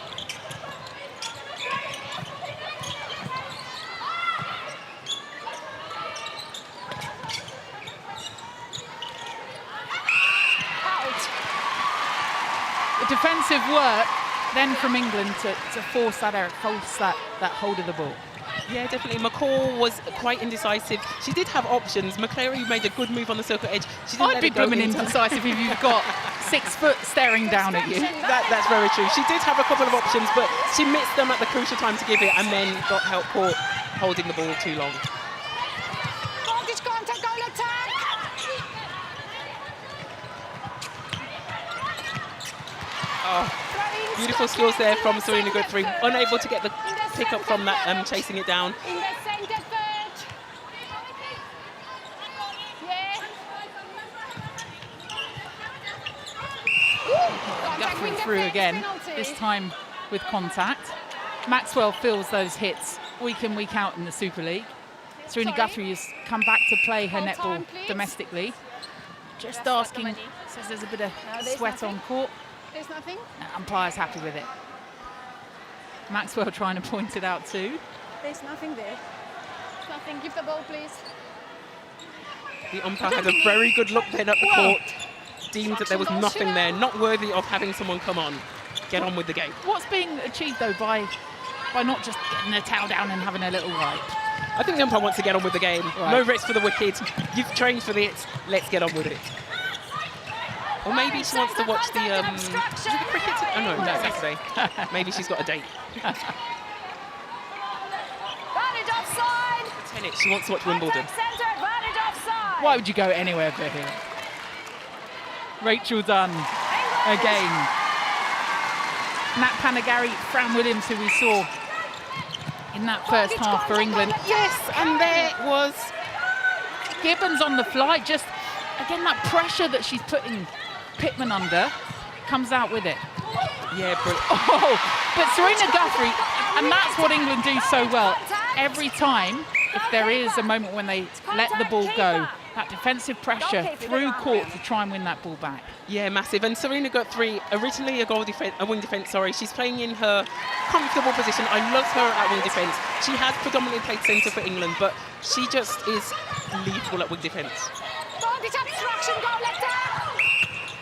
Defensive work then from England to force that hold of the ball. Yeah, definitely. McCall was quite indecisive. She did have options. McCleary made a good move on the circle edge. She didn't I'd be blooming indecisive if you've got 6 foot staring down at you. That's very true. She did have a couple of options, but she missed them at the crucial time to give it, and then got help caught holding the ball too long. Bondage contact, goal attack. Oh, beautiful skills there from Serena Guthrie. Unable to get the pick up from that, chasing it down. In the centre third. Yeah. Guthrie through again, this time with contact. Maxwell feels those hits week in, week out in the Super League. Serena Guthrie has come back to play her netball domestically. Just asking, says there's a bit of sweat on court. There's nothing. Umpire's happy with it. Maxwell trying to point it out too. There's nothing there. Nothing. Give the ball, please. The umpire had a very good look then at the court, deemed that there was nothing there, not worthy of having someone come on. Get on with the game. What's being achieved though by not just getting a towel down and having a little wipe? I think the umpire wants to get on with the game. Right. No rest for the wicked. You've trained for this. Let's get on with it. Or maybe she wants to watch the is it the cricket? Oh no, that's Saturday. Maybe she's got a date. Advantage offside. Tennis. She wants to watch Wimbledon. Centre, advantage offside. Why would you go anywhere but here? Rachel Dunn again. Nat Panagari, Fran Williams, who we saw in that first half for England. Yes, and there was Gibbons on the fly, just again that pressure that she's putting Pittman under, comes out with it. yeah, brilliant. Oh, but Serena Guthrie, and that's what England do so well. Every time, if there is a moment when they let the ball go, that defensive pressure through court to try and win that ball back. Yeah, massive. And Serena Guthrie, originally a wing defence, she's playing in her comfortable position. I love her at wing defence. She has predominantly played centre for England, but she just is lethal at wing defence. Advantage obstruction, goal let down.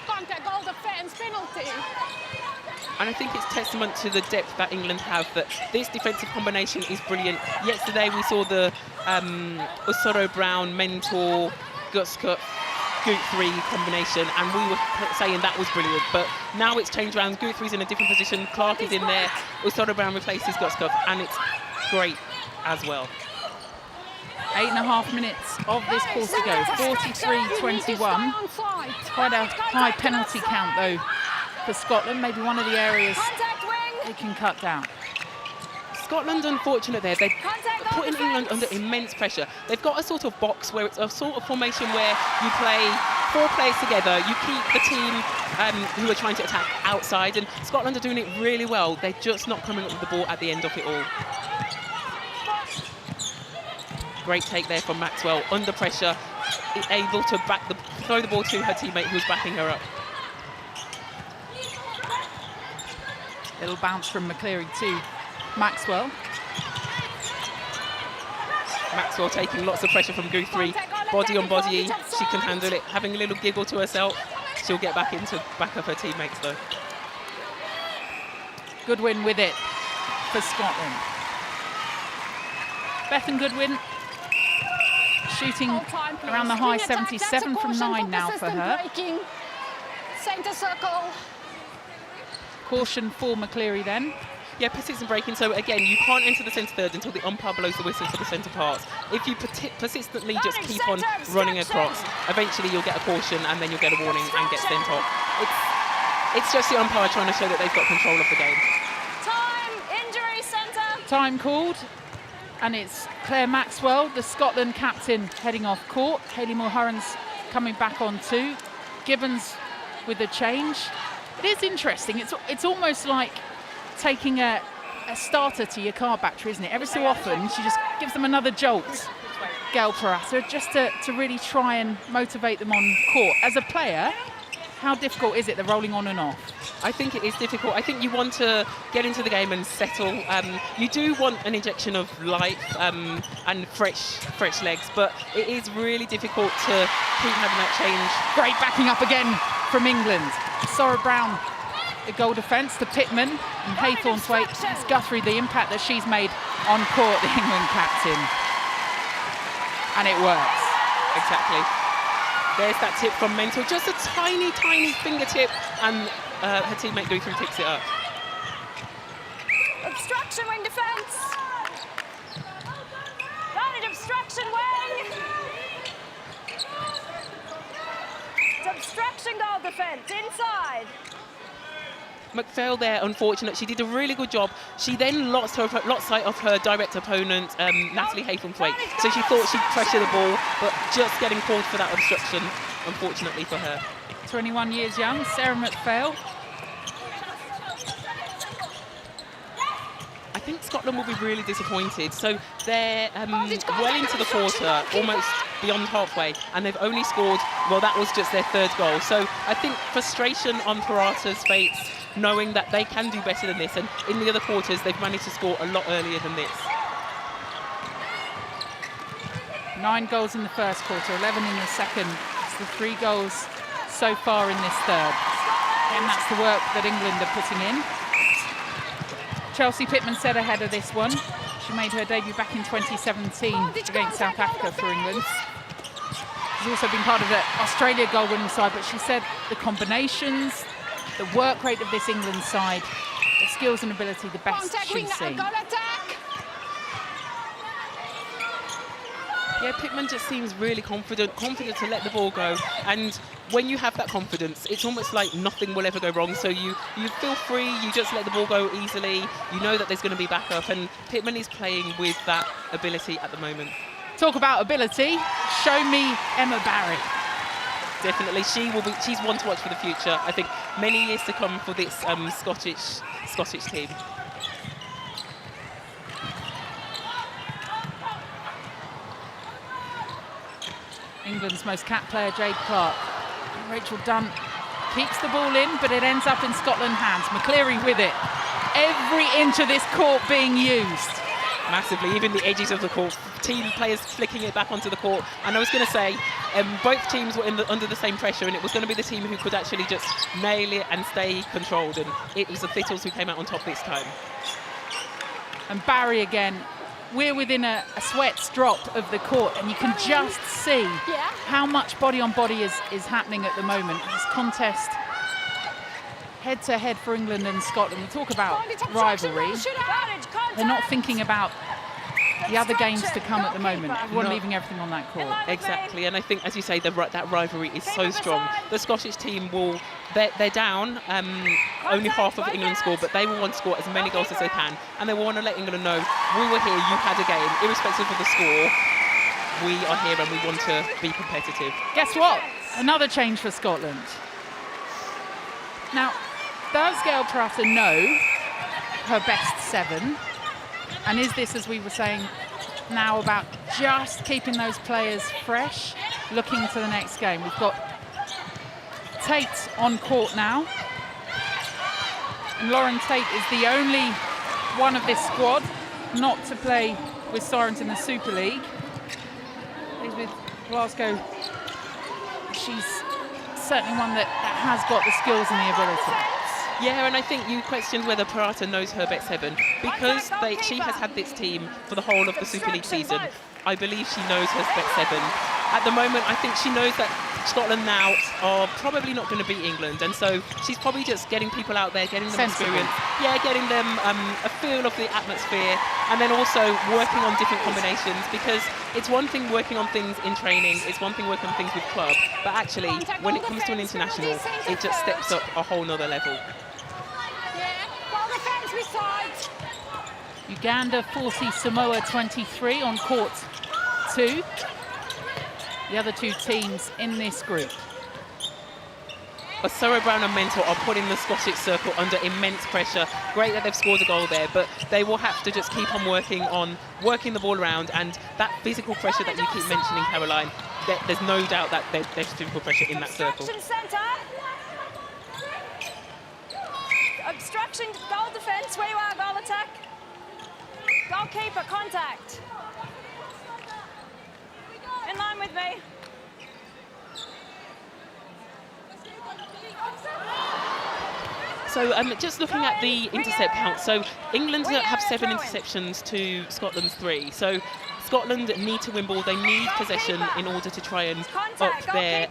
Contact, goal defence, penalty. And I think it's testament to the depth that England have that this defensive combination is brilliant. Yesterday we saw the Osoro Brown, Mentor, Gutzcup, Guthrie combination, and we were saying that was brilliant. But now it's changed around. Guthrie's in a different position, Clark is in there, Osoro Brown replaces Gutzcup, and it's great as well. 8.5 minutes of this quarter to go, 43-21. Quite a high penalty count though for Scotland, maybe one of the areas they can cut down. Scotland unfortunate there, they're putting England under immense pressure. They've got a sort of box where it's a sort of formation where you play 4 players together, you keep the team who are trying to attack outside, and Scotland are doing it really well. They're just not coming up with the ball at the end of it all. Great take there from Maxwell, under pressure, able to throw the ball to her teammate who's backing her up. Little bounce from McCleary to Maxwell. Maxwell taking lots of pressure from Guthrie, body on body, she can handle it, having a little giggle to herself. She'll get back into back of her teammates though. Goodwin with it for Scotland. Bethan Goodwin shooting around the high 77 from 9 now for her. Centre circle. Caution for McCleary then. Yeah, persistent breaking. So again, you can't enter the centre third until the umpire blows the whistle for the centre parts. If you persistently just keep on running across, eventually you'll get a caution and then you'll get a warning and get sent off. It's just the umpire trying to show that they've got control of the game. Time, injury centre. Time called, and it's Claire Maxwell, the Scotland captain, heading off court. Hayley Mulholland's coming back on too. Gibbons with a change. It is interesting. It's almost like taking a starter to your car battery, isn't it? Every so often, she just gives them another jolt, Gail Parata, just to really try and motivate them on court. As a player, how difficult is it, the rolling on and off? I think it is difficult. I think you want to get into the game and settle. You do want an injection of life and fresh legs, but it is really difficult to keep having that change. Great backing up again from England. Sora Brown, the goal defence to Pittman and Haythornthwaite. It's Guthrie, the impact that she's made on court, the England captain. And it works. Exactly. There's that tip from Mentor, just a tiny fingertip, and her teammate Guthrie picks it up. Obstruction wing defence. Advantage obstruction wing. It's obstruction goal defence inside. McPhail there, unfortunate. She did a really good job. She then lost sight of her direct opponent, Natalie Haythornthwaite. So she thought she'd pressure the ball, but just getting called for that obstruction, unfortunately for her. 21 years young, Sarah McPhail. I think Scotland will be really disappointed. So they're well into the quarter, almost beyond halfway, and they've only scored, well, that was just their 3rd goal. So I think frustration on Parata's face, knowing that they can do better than this, and in the other quarters they've managed to score a lot earlier than this. 9 goals in the first quarter, 11 in the second. It's the 3 goals so far in this third. And that's the work that England are putting in. Chelsea Pittman said ahead of this one, she made her debut back in 2017 against South Africa for England. She's also been part of the Australia goal-winning side, but she said the combinations, the work rate of this England side, the skills and ability, the best she's seen. Yeah, Pittman just seems really confident to let the ball go. And when you have that confidence, it's almost like nothing will ever go wrong. So you feel free, you just let the ball go easily. You know that there's going to be backup, and Pittman is playing with that ability at the moment. Talk about ability. Show me Emma Barry. Definitely, she's one to watch for the future. I think many years to come for this Scottish team. England's most capped player, Jade Clark. Rachel Dunn keeps the ball in, but it ends up in Scotland's hands. McCleary with it. Every inch of this court being used. Massively, even the edges of the court. Team players flicking it back onto the court. And I was going to say, both teams were under the same pressure, and it was going to be the team who could actually just nail it and stay controlled. And it was the Thistles who came out on top this time. And Barry again. We're within a sweat's drop of the court, and you can just see how much body-on-body is happening at the moment. This contest head-to-head for England and Scotland. We talk about rivalry. They're not thinking about the other games to come at the moment. Everyone leaving everything on that court. Exactly, and I think, as you say, that rivalry is so strong. The Scottish team they're down only half of England's score, but they will want to score as many goals as they can, and they will want to let England know, we were here, you had a game, irrespective of the score, we are here and we want to be competitive. Guess what? Another change for Scotland. Now, does Gail Parata know her best 7? And is this, as we were saying, now about just keeping those players fresh, looking to the next game? We've got Tate on court now. And Lauren Tate is the only one of this squad not to play with Sirens in the Super League. Plays with Glasgow. She's certainly one that has got the skills and the ability. Yeah, and I think you questioned whether Parata knows her best 7 because she has had this team for the whole of the Super League season. I believe she knows her best 7. At the moment, I think she knows that Scotland now are probably not going to beat England, and so she's probably just getting people out there, getting them experience, getting them a feel of the atmosphere, and then also working on different combinations, because it's one thing working on things in training, it's one thing working on things with club, but actually when it comes to an international, it just steps up a whole nother level. Uganda 40, Samoa 23 on court 2. The other 2 teams in this group. Surrey Brown and Mentor are putting the Scottish circle under immense pressure. Great that they've scored a goal there, but they will have to just keep on working the ball around, and that physical pressure that you keep mentioning, Caroline, there's no doubt that there's physical pressure in that circle. Obstruction, goal defence, where you are, goal attack. Goalkeeper, contact. In line with me. So just looking at the intercept count, so England have 7 interceptions to Scotland's 3. So Scotland need to win ball, they need possession in order to try and up their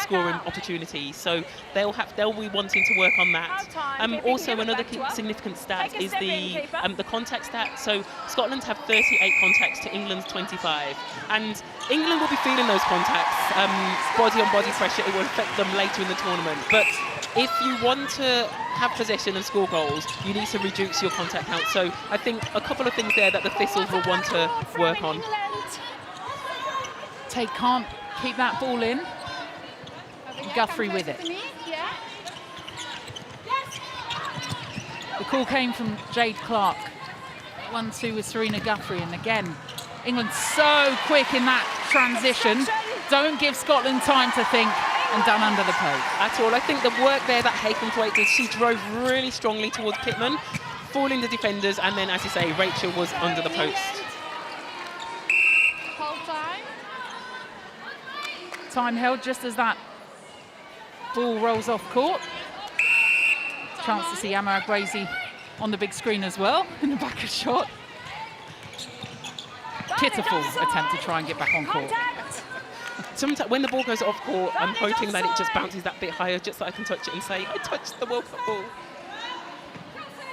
scoring opportunities. So they'll be wanting to work on that. Also, another significant stat is the contact stat. So Scotland have 38 contacts to England's 25, and England will be feeling those contacts, body on body pressure. It will affect them later in the tournament. But if you want to have possession and score goals, you need to reduce your contact count. So I think a couple of things there that the Thistles will want to work on. Tate can't keep that ball in. Guthrie with it. The call came from Jade Clark. 1-2 with Serena Guthrie, and again, England so quick in that transition. Don't give Scotland time to think, and done under the post. At all. I think the work there that Haythornthwaite did, she drove really strongly towards Pittman, fouling the defenders, and then, as you say, Rachel was under the post. Hold time. Time held just as that ball rolls off court. Chance to see Amara Gracie on the big screen as well in the back of shot. Pitiful attempt to try and get back on court. Sometimes when the ball goes off court, I'm hoping that it just bounces that bit higher, just so I can touch it and say, I touched the World Cup ball.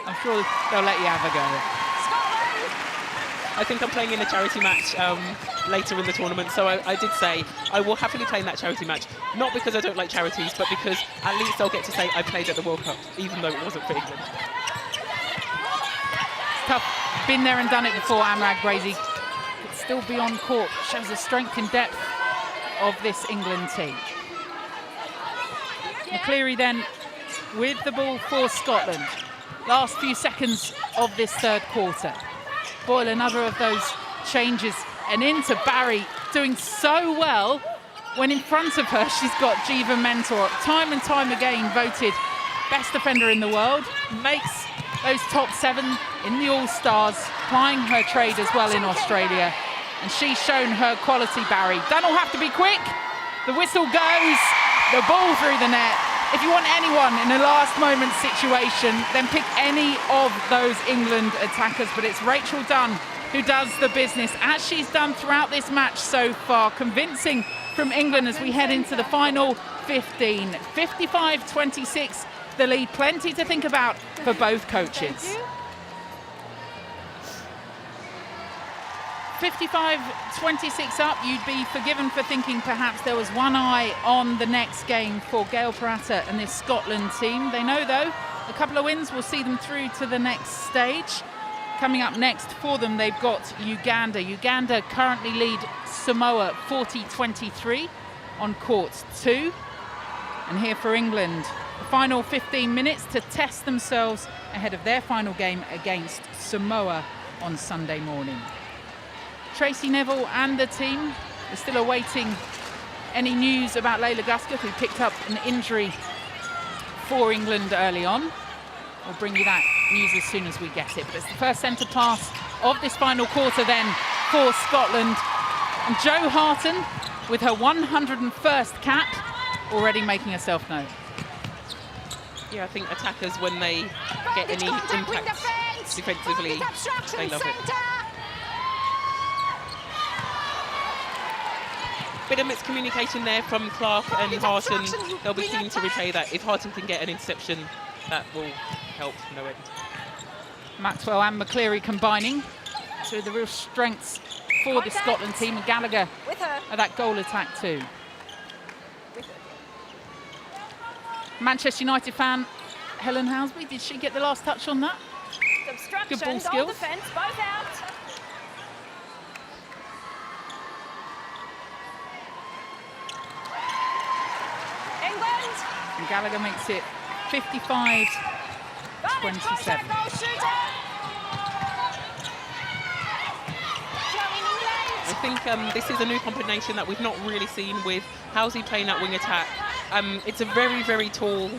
I'm sure they'll let you have a go. I think I'm playing in a charity match later in the tournament, so I did say I will happily play in that charity match, not because I don't like charities, but because at least I'll get to say I played at the World Cup, even though it wasn't for England. Tough. Been there and done it before, Amrad Gracie. Could still be on court. Shows the strength and depth of this England team. McCleary then with the ball for Scotland. Last few seconds of this third quarter. Boyle, another of those changes, and into Barry, doing so well when in front of her she's got Jiva Mentor, time and time again voted best defender in the world, makes those top 7 in the All-Stars, plying her trade as well in Australia, and she's shown her quality, Barry. Don't all have to be quick. The whistle goes, the ball through the net. If you want anyone in a last moment situation, then pick any of those England attackers, but it's Rachel Dunn who does the business, as she's done throughout this match so far, convincing from England as we head into the final 15. 55-26, the lead, plenty to think about for both coaches. 55-26 up, you'd be forgiven for thinking perhaps there was one eye on the next game for Gail Paratta and this Scotland team. They know, though, a couple of wins will see them through to the next stage. Coming up next for them, they've got Uganda. Uganda currently lead Samoa 40-23 on court 2. And here for England, the final 15 minutes to test themselves ahead of their final game against Samoa on Sunday morning. Tracy Neville and the team are still awaiting any news about Layla Gusketh, who picked up an injury for England early on. We'll bring you that news as soon as we get it. But it's the first centre pass of this final quarter then for Scotland. And Jo Harton, with her 101st cap, already making herself known. Yeah, I think attackers, when they get any impact defensively, they love it. Bit of miscommunication there from Clark and Harton. They'll be keen to replay that. If Harton can get an interception, that will help no end. Maxwell and McCleary combining to the real strengths for the Scotland team, and Gallagher at that goal attack too. Manchester United fan Helen Housby, did she get the last touch on that? Good ball skills. Defense, both out. And Gallagher makes it 55-27. I think this is a new combination that we've not really seen with Housey playing that wing attack. It's a very, very tall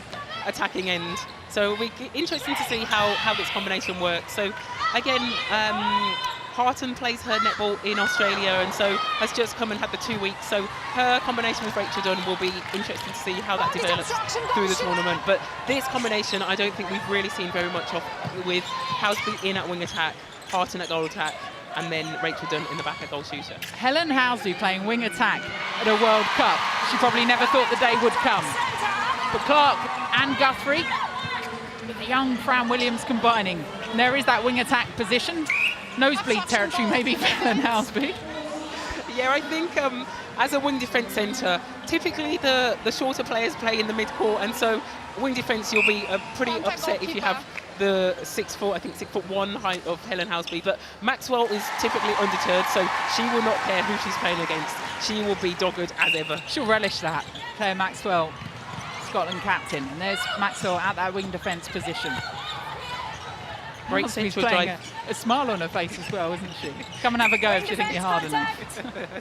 attacking end. So it'll be interesting to see how this combination works. So again, Harton plays her netball in Australia, and so has just come and had the 2 weeks. So her combination with Rachel Dunn will be interesting to see how that develops through the tournament. But this combination, I don't think we've really seen very much of, with Housby in at wing attack, Harton at goal attack, and then Rachel Dunn in the back at goal shooter. Helen Housby playing wing attack at a World Cup. She probably never thought the day would come. But Clark and Guthrie, with the young Fran Williams combining. And there is that wing attack position. Nosebleed territory maybe for Helen Housby. Yeah, I think as a wing defence centre, typically the shorter players play in the mid-court, and so wing defence, you'll be pretty upset if you have the 6'1" height of Helen Housby. But Maxwell is typically undeterred, so she will not care who she's playing against. She will be dogged as ever. She'll relish that. Claire Maxwell, Scotland captain. And there's Maxwell at that wing defence position. Great Must be central playing drive. a smile on her face as well, isn't she? Come and have a go if you think you're hard enough.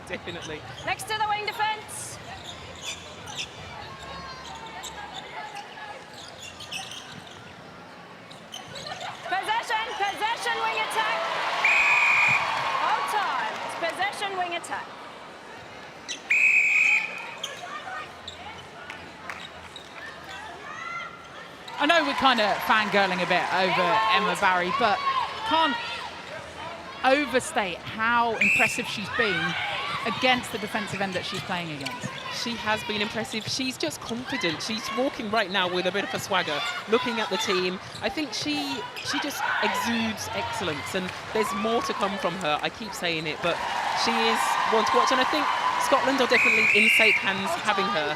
Definitely. Next to the wing defence. Possession, wing attack. Hold time. It's possession, wing attack. I know we're kind of fangirling a bit over Emma Barry, but can't overstate how impressive she's been against the defensive end that she's playing against. She has been impressive. She's just confident. She's walking right now with a bit of a swagger, looking at the team. I think she just exudes excellence, and there's more to come from her. I keep saying it, but she is one to watch, and I think Scotland are definitely in safe hands having her.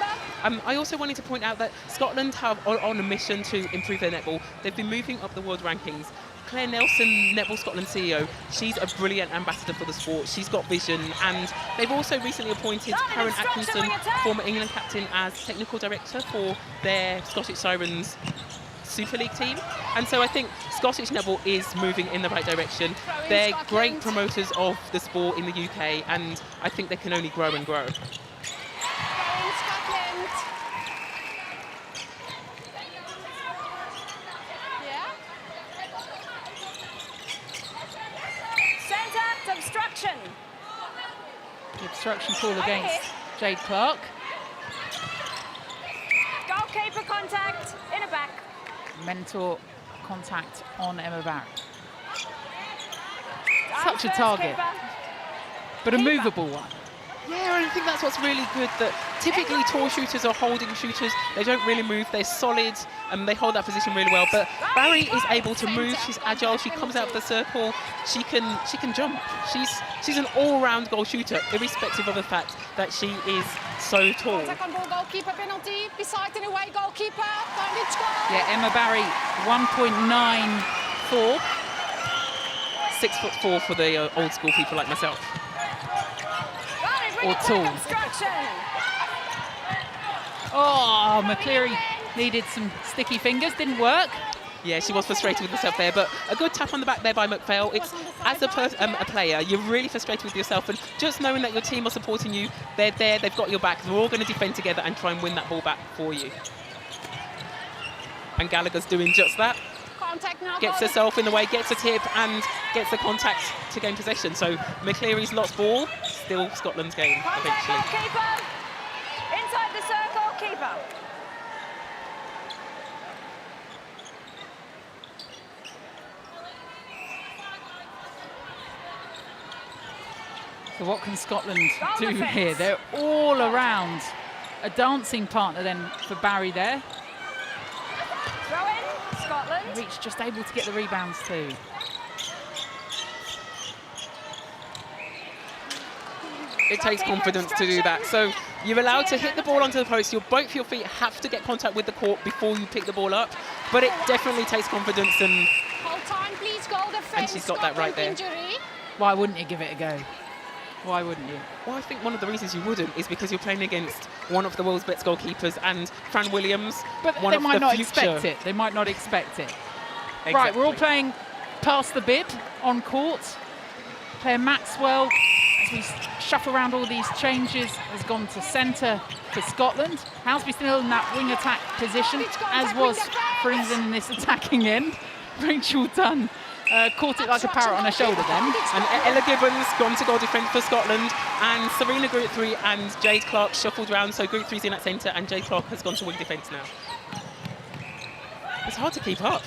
I also wanted to point out that Scotland are on a mission to improve their netball. They've been moving up the world rankings. Claire Nelson, Netball Scotland CEO, she's a brilliant ambassador for the sport. She's got vision, and they've also recently appointed Karen Atkinson, former England captain, as technical director for their Scottish Sirens Super League team. And so I think Scottish netball is moving in the right direction. They're great promoters of the sport in the UK, and I think they can only grow and grow. Obstruction. The obstruction call against Jade Clark. Goalkeeper contact, in a back. Mentor contact on Emma Barry. Such a target, but a movable one. Yeah, and I think that's what's really good, that typically tall shooters are holding shooters. They don't really move, they're solid, and they hold that position really well. But Barry is able to move, she's agile, she comes out of the circle, she can jump. She's an all-round goal shooter, irrespective of the fact that she is so tall. Contact on ball, goalkeeper penalty, beside and away goalkeeper, Yeah, Emma Barry, 1.94. 6'4" for the old school people like myself. Or tall. Oh, McCleary needed some sticky fingers, didn't work. Yeah, she was frustrated with herself there, but a good tap on the back there by McPhail. It's, as a player, you're really frustrated with yourself, and just knowing that your team are supporting you, they're there, they've got your back, they're all going to defend together and try and win that ball back for you. And Gallagher's doing just that. Gets herself in the way, gets a tip, and gets the contact to gain possession. So McCleary's lost ball, still Scotland's game eventually. Goalkeeper, inside the circle, keeper. So what can Scotland do here? They're all around a dancing partner then for Barry there. Throw in, Scotland. Reach just able to get the rebounds too. It takes confidence to do that. So you're allowed to hit the ball onto the post. Both your feet have to get contact with the court before you pick the ball up. But it definitely takes confidence, and Hold time, please, goal defense. she's got that right there. Injury. Why wouldn't you give it a go? Why wouldn't you? Well, I think one of the reasons you wouldn't is because you're playing against one of the world's best goalkeepers, and Fran Williams, but one they of might the not future. expect it. They might not expect it. Exactly. Right, we're all playing past the bib on court. Player Maxwell, as we shuffle around all these changes, has gone to centre for Scotland. Housby still in that wing attack position, as was for England in this attacking end. Rachel Dunn caught it like a parrot on her shoulder then. And Ella Gibbons gone to goal defence for Scotland, and Serena Guthrie and Jade Clark shuffled round, so Guthrie's in at centre and Jade Clark has gone to wing defence now. It's hard to keep up.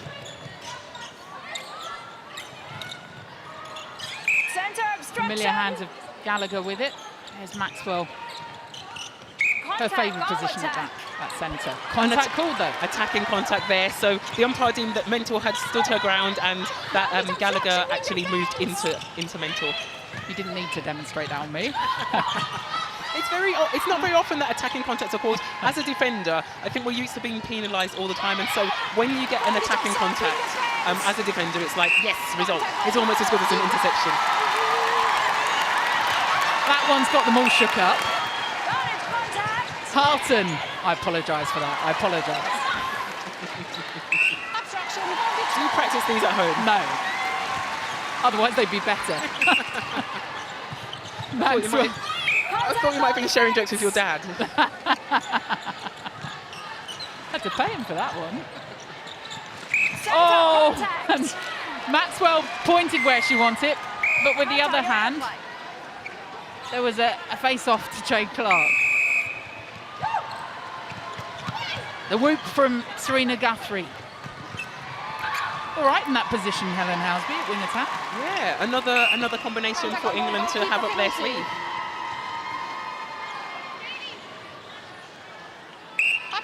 Centre obstruction. Familiar hands of Gallagher with it. There's Maxwell. Her favourite position at that centre. Contact called though. Attacking contact there, so the umpire deemed that Mentor had stood her ground, and that Gallagher actually moved into Mentor. You didn't need to demonstrate that on me. It's not very often that attacking contacts are called. As a defender, I think we're used to being penalised all the time, and so when you get an attacking contact as a defender, it's like, yes, result. It's almost as good as an interception. That one's got them all shook up. Harton, I apologise for that. I apologise. Obstruction, goal Do you practice these at home? No. Otherwise, they'd be better. I thought you might have been sharing jokes with your dad. Had to pay him for that one. Oh, and Maxwell pointed where she wanted, but with the other hand, there was a face-off to Jade Clark. The whoop from Serena Guthrie. All right in that position, Helen Housby, at wing attack. Yeah, another combination for England to have up their sleeve.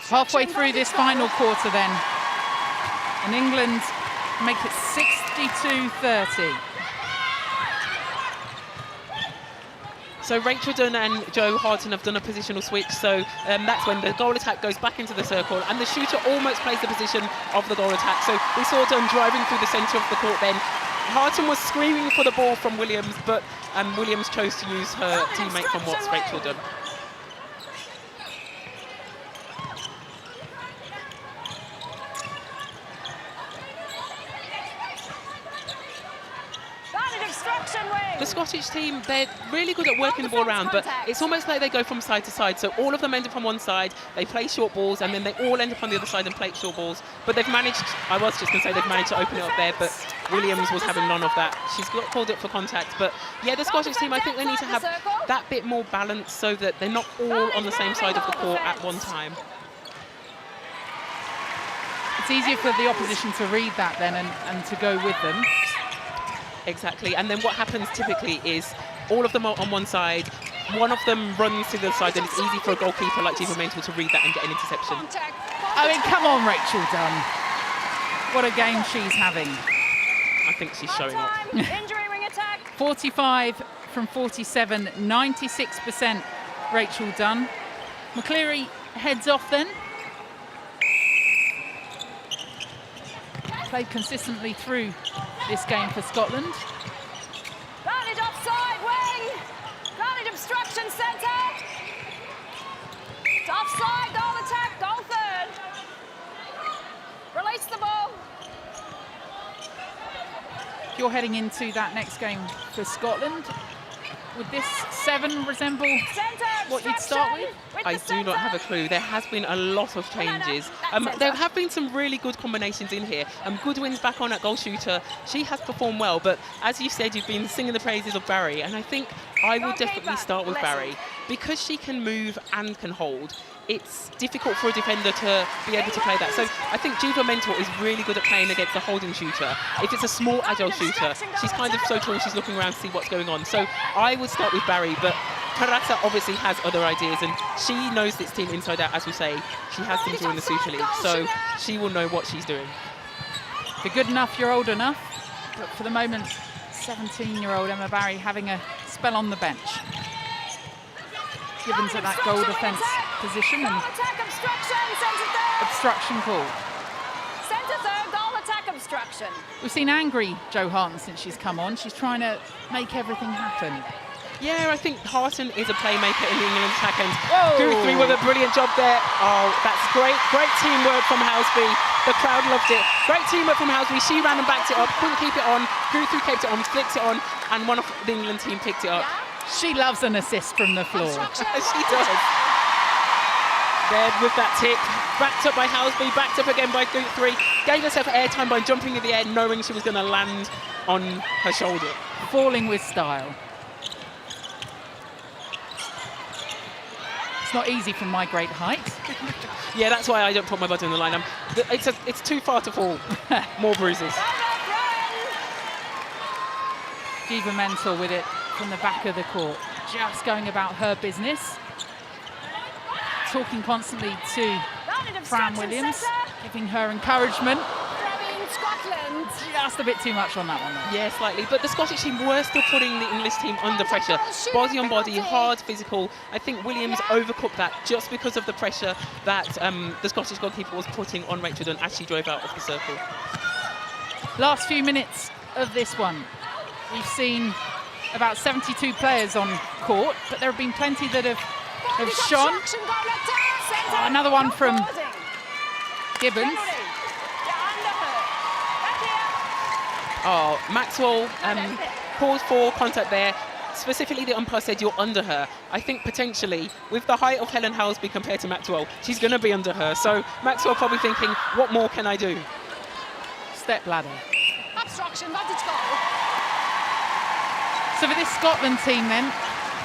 Halfway through this final quarter then, and England make it 62-30. So Rachel Dunn and Jo Harton have done a positional switch, so that's when the goal attack goes back into the circle and the shooter almost plays the position of the goal attack. So we saw Dunn driving through the centre of the court then. Harton was screaming for the ball from Williams, but Williams chose to use her teammate from Watts, Rachel Dunn. The Scottish team, they're really good at working the ball around, but it's almost like they go from side to side. So all of them end up on one side, they play short balls, and then they all end up on the other side and play short balls. But they've managed, I was just going to say they've managed to open it up there, but Williams was having none of that. She's got called up for contact. But yeah, the Scottish team, I think they need to have that bit more balance so that they're not all on the same side of the court at one time. It's easier for the opposition to read that then and to go with them. Exactly, and then what happens typically is all of them are on one side, one of them runs to the other side, and it's easy for a goalkeeper like Jiva Mental to read that and get an interception. I mean, come on, Rachel Dunn. What a game she's having. I think she's showing off. 45 from 47, 96% Rachel Dunn. McCleary heads off then. Played consistently through this game for Scotland. Valid offside, wing! Valid obstruction, centre! It's offside, goal attack, goal third. Release the ball. If you're heading into that next game for Scotland, would this 7 resemble what you'd start with? I do not have a clue. There has been a lot of changes. There have been some really good combinations in here. Goodwin's back on at goal shooter. She has performed well, but as you said, you've been singing the praises of Barry, and I think I would definitely start with Barry. Because she can move and can hold, it's difficult for a defender to be able to play that. So I think Jiva Mentor is really good at playing against the holding shooter. If it's a small, agile shooter, she's kind of so tall, she's looking around to see what's going on. So I would start with Barry, but Karasa obviously has other ideas, and she knows this team inside out, as we say. She has them during the Super League, so she will know what she's doing. If you're good enough, you're old enough. But for the moment, 17-year-old Emma Barry having a spell on the bench. Gibbons at that goal defence position and obstruction call. Centre third, goal attack obstruction. We've seen angry Jo Harton since she's come on. She's trying to make everything happen. Yeah, I think Harton is a playmaker in the England attack, and Guthrie with a brilliant job there. Oh, that's great teamwork from Housby. The crowd loved it. Great teamwork from Housby. She ran and backed it up, couldn't keep it on. Guthrie kept it on, flicked it on, and one of the England team picked it up. She loves an assist from the floor. She does. There with that tip, backed up by Housby, backed up again by Guthrie, gave herself airtime by jumping in the air, knowing she was going to land on her shoulder. Falling with style. It's not easy from my great height. Yeah, that's why I don't put my body on the line. It's too far to fall. More bruises. Jiva Mental with it from the back of the court, just going about her business. Talking constantly to Fran Williams, giving her encouragement. Scotland. Just a bit too much on that one, though. Yeah, slightly. But the Scottish team were still putting the English team under pressure. Body on body, hard, physical. I think Williams overcooked that just because of the pressure that the Scottish goalkeeper was putting on Rachel Dunn as she drove out of the circle. Last few minutes of this one. We've seen about 72 players on court, but there have been plenty that have shone. Oh, another one from Gibbons. Oh, Maxwell called for contact there. Specifically, the umpire said you're under her. I think potentially, with the height of Helen Howsby compared to Maxwell, she's going to be under her. So Maxwell probably thinking, what more can I do? Step ladder. Obstruction, but it's goal. So for this Scotland team then,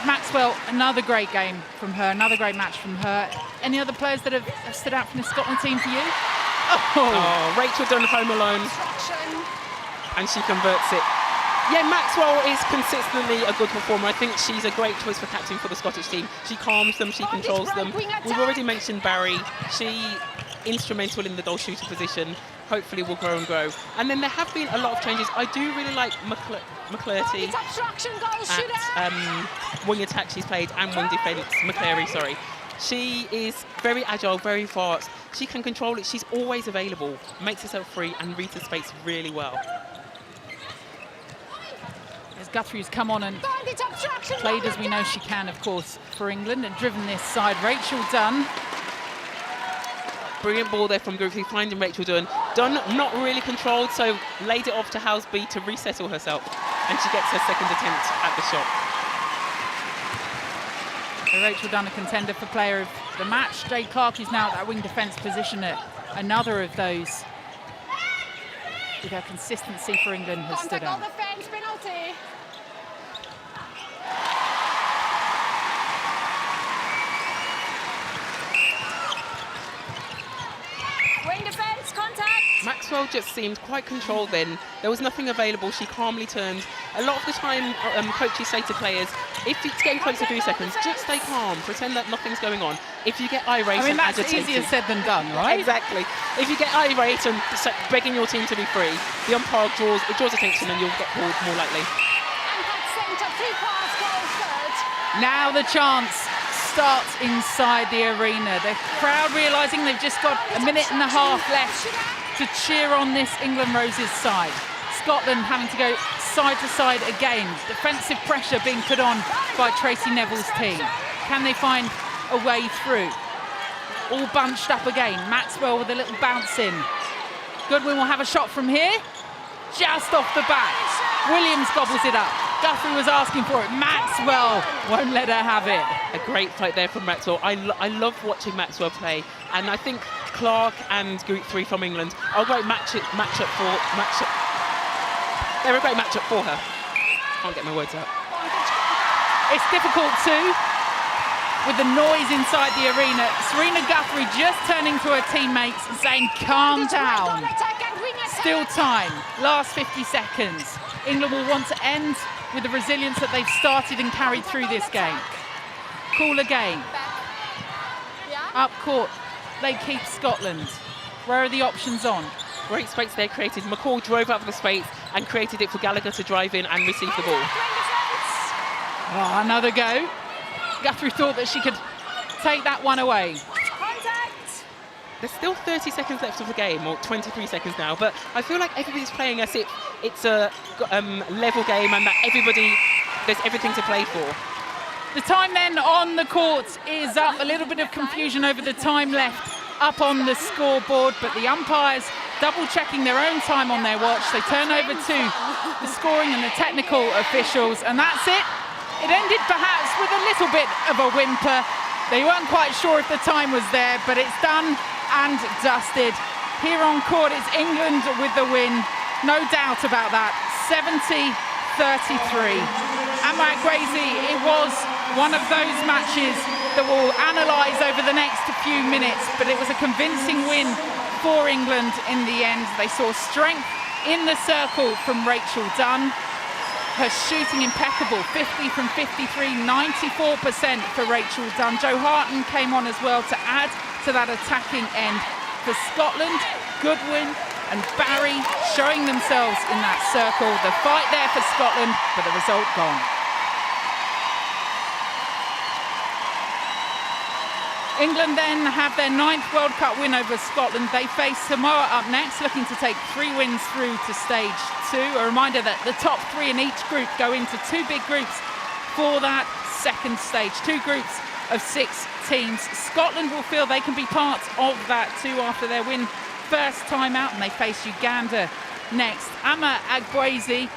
Maxwell, another great game from her, another great match from her. Any other players that have stood out from the Scotland team for you? Oh, Rachel Dunn home alone, Obstruction. and she converts it. Yeah, Maxwell is consistently a good performer. I think she's a great choice for captain for the Scottish team. She calms them, she controls them. We've already mentioned Barry. She instrumental in the goal shooter position. Hopefully will grow and grow. And then there have been a lot of changes. I do really like McClurty at wing attack she's played and wing defence. McClary, sorry. She is very agile, very fast. She can control it. She's always available, makes herself free and reads the space really well. As Guthrie's come on and played as we know she can, of course, for England and driven this side. Rachel Dunn. Brilliant ball there from Group 3, finding Rachel Dunn. Dunn not really controlled, so laid it off to Howsby to resettle herself, and she gets her second attempt at the shot. So Rachel Dunn, a contender for player of the match. Jade Clark is now at that wing defence position at another of those. With her consistency for England has stood out. Defense, penalty. Wing defense, contact. Maxwell just seemed quite controlled then. There was nothing available. She calmly turned. A lot of the time, coaches say to players, if it's getting close to 3 seconds, just stay calm. Pretend that nothing's going on. If you get irate and that's agitated... easier said than done, right? Exactly. If you get irate and begging your team to be free, the umpire draws attention and you'll get called more likely. Impact centre, 3 pass, goal third. Now the chance starts inside the arena. The crowd realising they've just got a minute and a half left to cheer on this England Roses side. Scotland having to go side to side again. Defensive pressure being put on by Tracy Neville's team. Can they find a way through? All bunched up again. Maxwell with a little bounce in. Goodwin will have a shot from here. Just off the back. Williams gobbles it up. Guthrie was asking for it. Maxwell won't let her have it. A great fight there from Maxwell. I love watching Maxwell play, and I think Clark and Group 3 from England are a great matchup. They're a great matchup for her. Can't get my words out. It's difficult too, with the noise inside the arena. Serena Guthrie just turning to her teammates and saying, calm down. Still time, last 50 seconds. England will want to end with the resilience that they've started and carried through this game. Cool again. Up court, they keep Scotland. Where are the options on? Great space there created. McCall drove up the space and created it for Gallagher to drive in and receive the ball. Oh, another go. Guthrie thought that she could take that one away. There's still 30 seconds left of the game, or 23 seconds now, but I feel like everybody's playing as if it's a level game and that there's everything to play for. The time then on the court is up. A little bit of confusion over the time left up on the scoreboard, but the umpires double-checking their own time on their watch. They turn over to the scoring and the technical officials, and that's it. It ended perhaps with a little bit of a whimper. They weren't quite sure if the time was there, but it's done and dusted. Here on court, it's England with the win. No doubt about that. 70-33. Amrat Gracie, it was one of those matches that we'll analyse over the next few minutes, but it was a convincing win for England in the end. They saw strength in the circle from Rachel Dunn. Her shooting impeccable, 50 from 53, 94% for Rachel Dunn. Jo Harton came on as well to add to that attacking end for Scotland. Goodwin and Barry showing themselves in that circle. The fight there for Scotland, but the result gone. England then have their 9th World Cup win over Scotland. They face Samoa up next, looking to take 3 wins through to stage 2. A reminder that the top 3 in each group go into 2 big groups for that second stage. 2 groups of 6 teams. Scotland will feel they can be part of that too after their win first time out, and they face Uganda next. Amma Agboezi,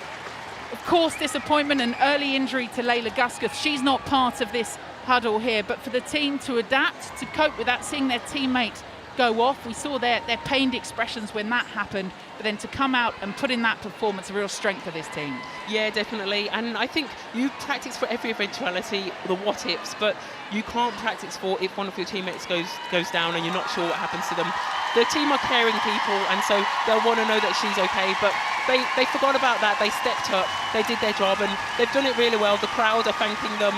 of course, disappointment and early injury to Layla Gusketh. She's not part of this huddle here, but for the team to adapt, to cope with that, seeing their teammate go off, we saw their pained expressions when that happened, but then to come out and put in that performance, a real strength for this team. Yeah, definitely. And I think you practice for every eventuality, the what-ifs, but you can't practice for if one of your teammates goes down and you're not sure what happens to them. The team are caring people, and so they'll want to know that she's okay, but they forgot about that. They stepped up, they did their job, and they've done it really well. The crowd are thanking them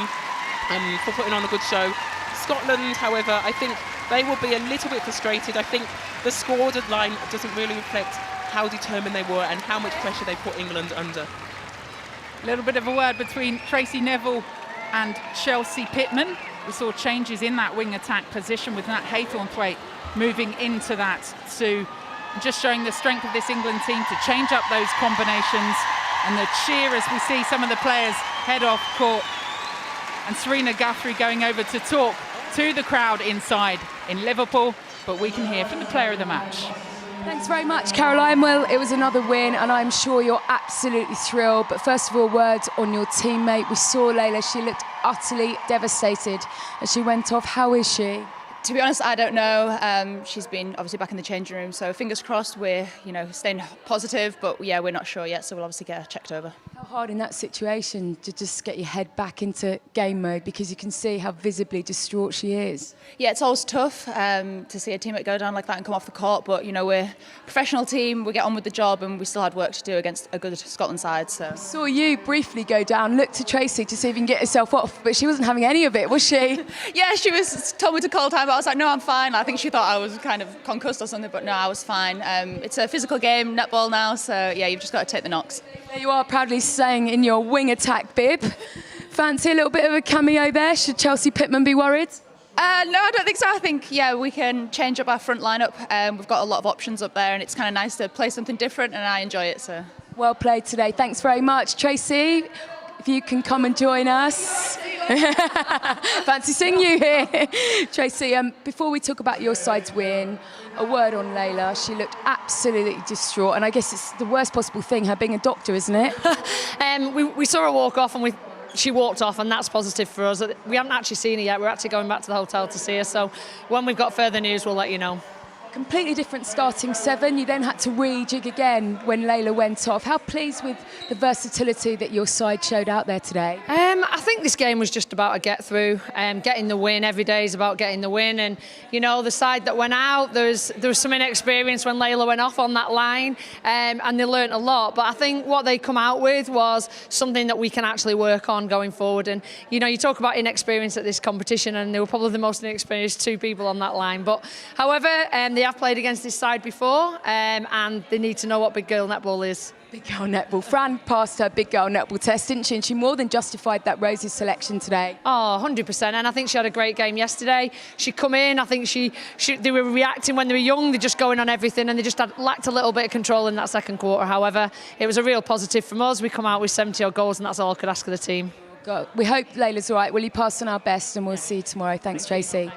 for putting on a good show. Scotland, however, I think they will be a little bit frustrated. I think the score line doesn't really reflect how determined they were and how much pressure they put England under. A little bit of a word between Tracy Neville and Chelsea Pittman. We saw changes in that wing attack position with Nat Haythornthwaite moving into that, to just showing the strength of this England team to change up those combinations, and the cheer as we see some of the players head off court, and Serena Guthrie going over to talk to the crowd inside in Liverpool, but we can hear from the player of the match. Thanks very much, Caroline. Well, it was another win, and I'm sure you're absolutely thrilled. But first of all, words on your teammate. We saw Layla. She looked utterly devastated as she went off. How is she? To be honest, I don't know. She's been obviously back in the changing room, so fingers crossed we're staying positive, but yeah, we're not sure yet, so we'll obviously get her checked over. How hard in that situation to just get your head back into game mode, because you can see how visibly distraught she is? Yeah, it's always tough to see a teammate go down like that and come off the court, but we're a professional team, we get on with the job, and we still had work to do against a good Scotland side. So saw you briefly go down, looked to Tracy to see if you can get herself off, but she wasn't having any of it, was she? Yeah, she told me to call time, but I was like, no, I'm fine. I think she thought I was kind of concussed or something, but no, I was fine. It's a physical game, netball now, so yeah, you've just got to take the knocks. There you are, proudly staying in your wing attack bib. Fancy a little bit of a cameo there? Should Chelsea Pittman be worried? No, I don't think so. I think, yeah, we can change up our front lineup. We've got a lot of options up there, and it's kind of nice to play something different, and I enjoy it. So well played today. Thanks very much, Tracy. If you can come and join us. Fancy seeing you here. Tracy, before we talk about your side's win, a word on Layla. She looked absolutely distraught, and I guess it's the worst possible thing, her being a doctor, isn't it? We saw her walk off, and she walked off, and that's positive for us. We haven't actually seen her yet. We're actually going back to the hotel to see her, so when we've got further news, we'll let you know. Completely different starting seven. You then had to rejig again when Layla went off. How pleased with the versatility that your side showed out there today? I think this game was just about a get through. Getting the win every day is about getting the win. And the side that went out, there was some inexperience when Layla went off on that line, and they learnt a lot. But I think what they come out with was something that we can actually work on going forward. And you talk about inexperience at this competition, and they were probably the most inexperienced two people on that line. But however, they have played against this side before, and they need to know what big girl netball is. Big girl netball. Fran passed her big girl netball test, didn't she? And she more than justified that Rose's selection today. Oh, 100%. And I think she had a great game yesterday. She come in, I think they were reacting when they were young. They're just going on everything, and they just lacked a little bit of control in that second quarter. However, it was a real positive from us. We come out with 70-odd goals, and that's all I could ask of the team. We hope Layla's all right. Will you pass on our best, and we'll see you tomorrow. Thanks, Tracy.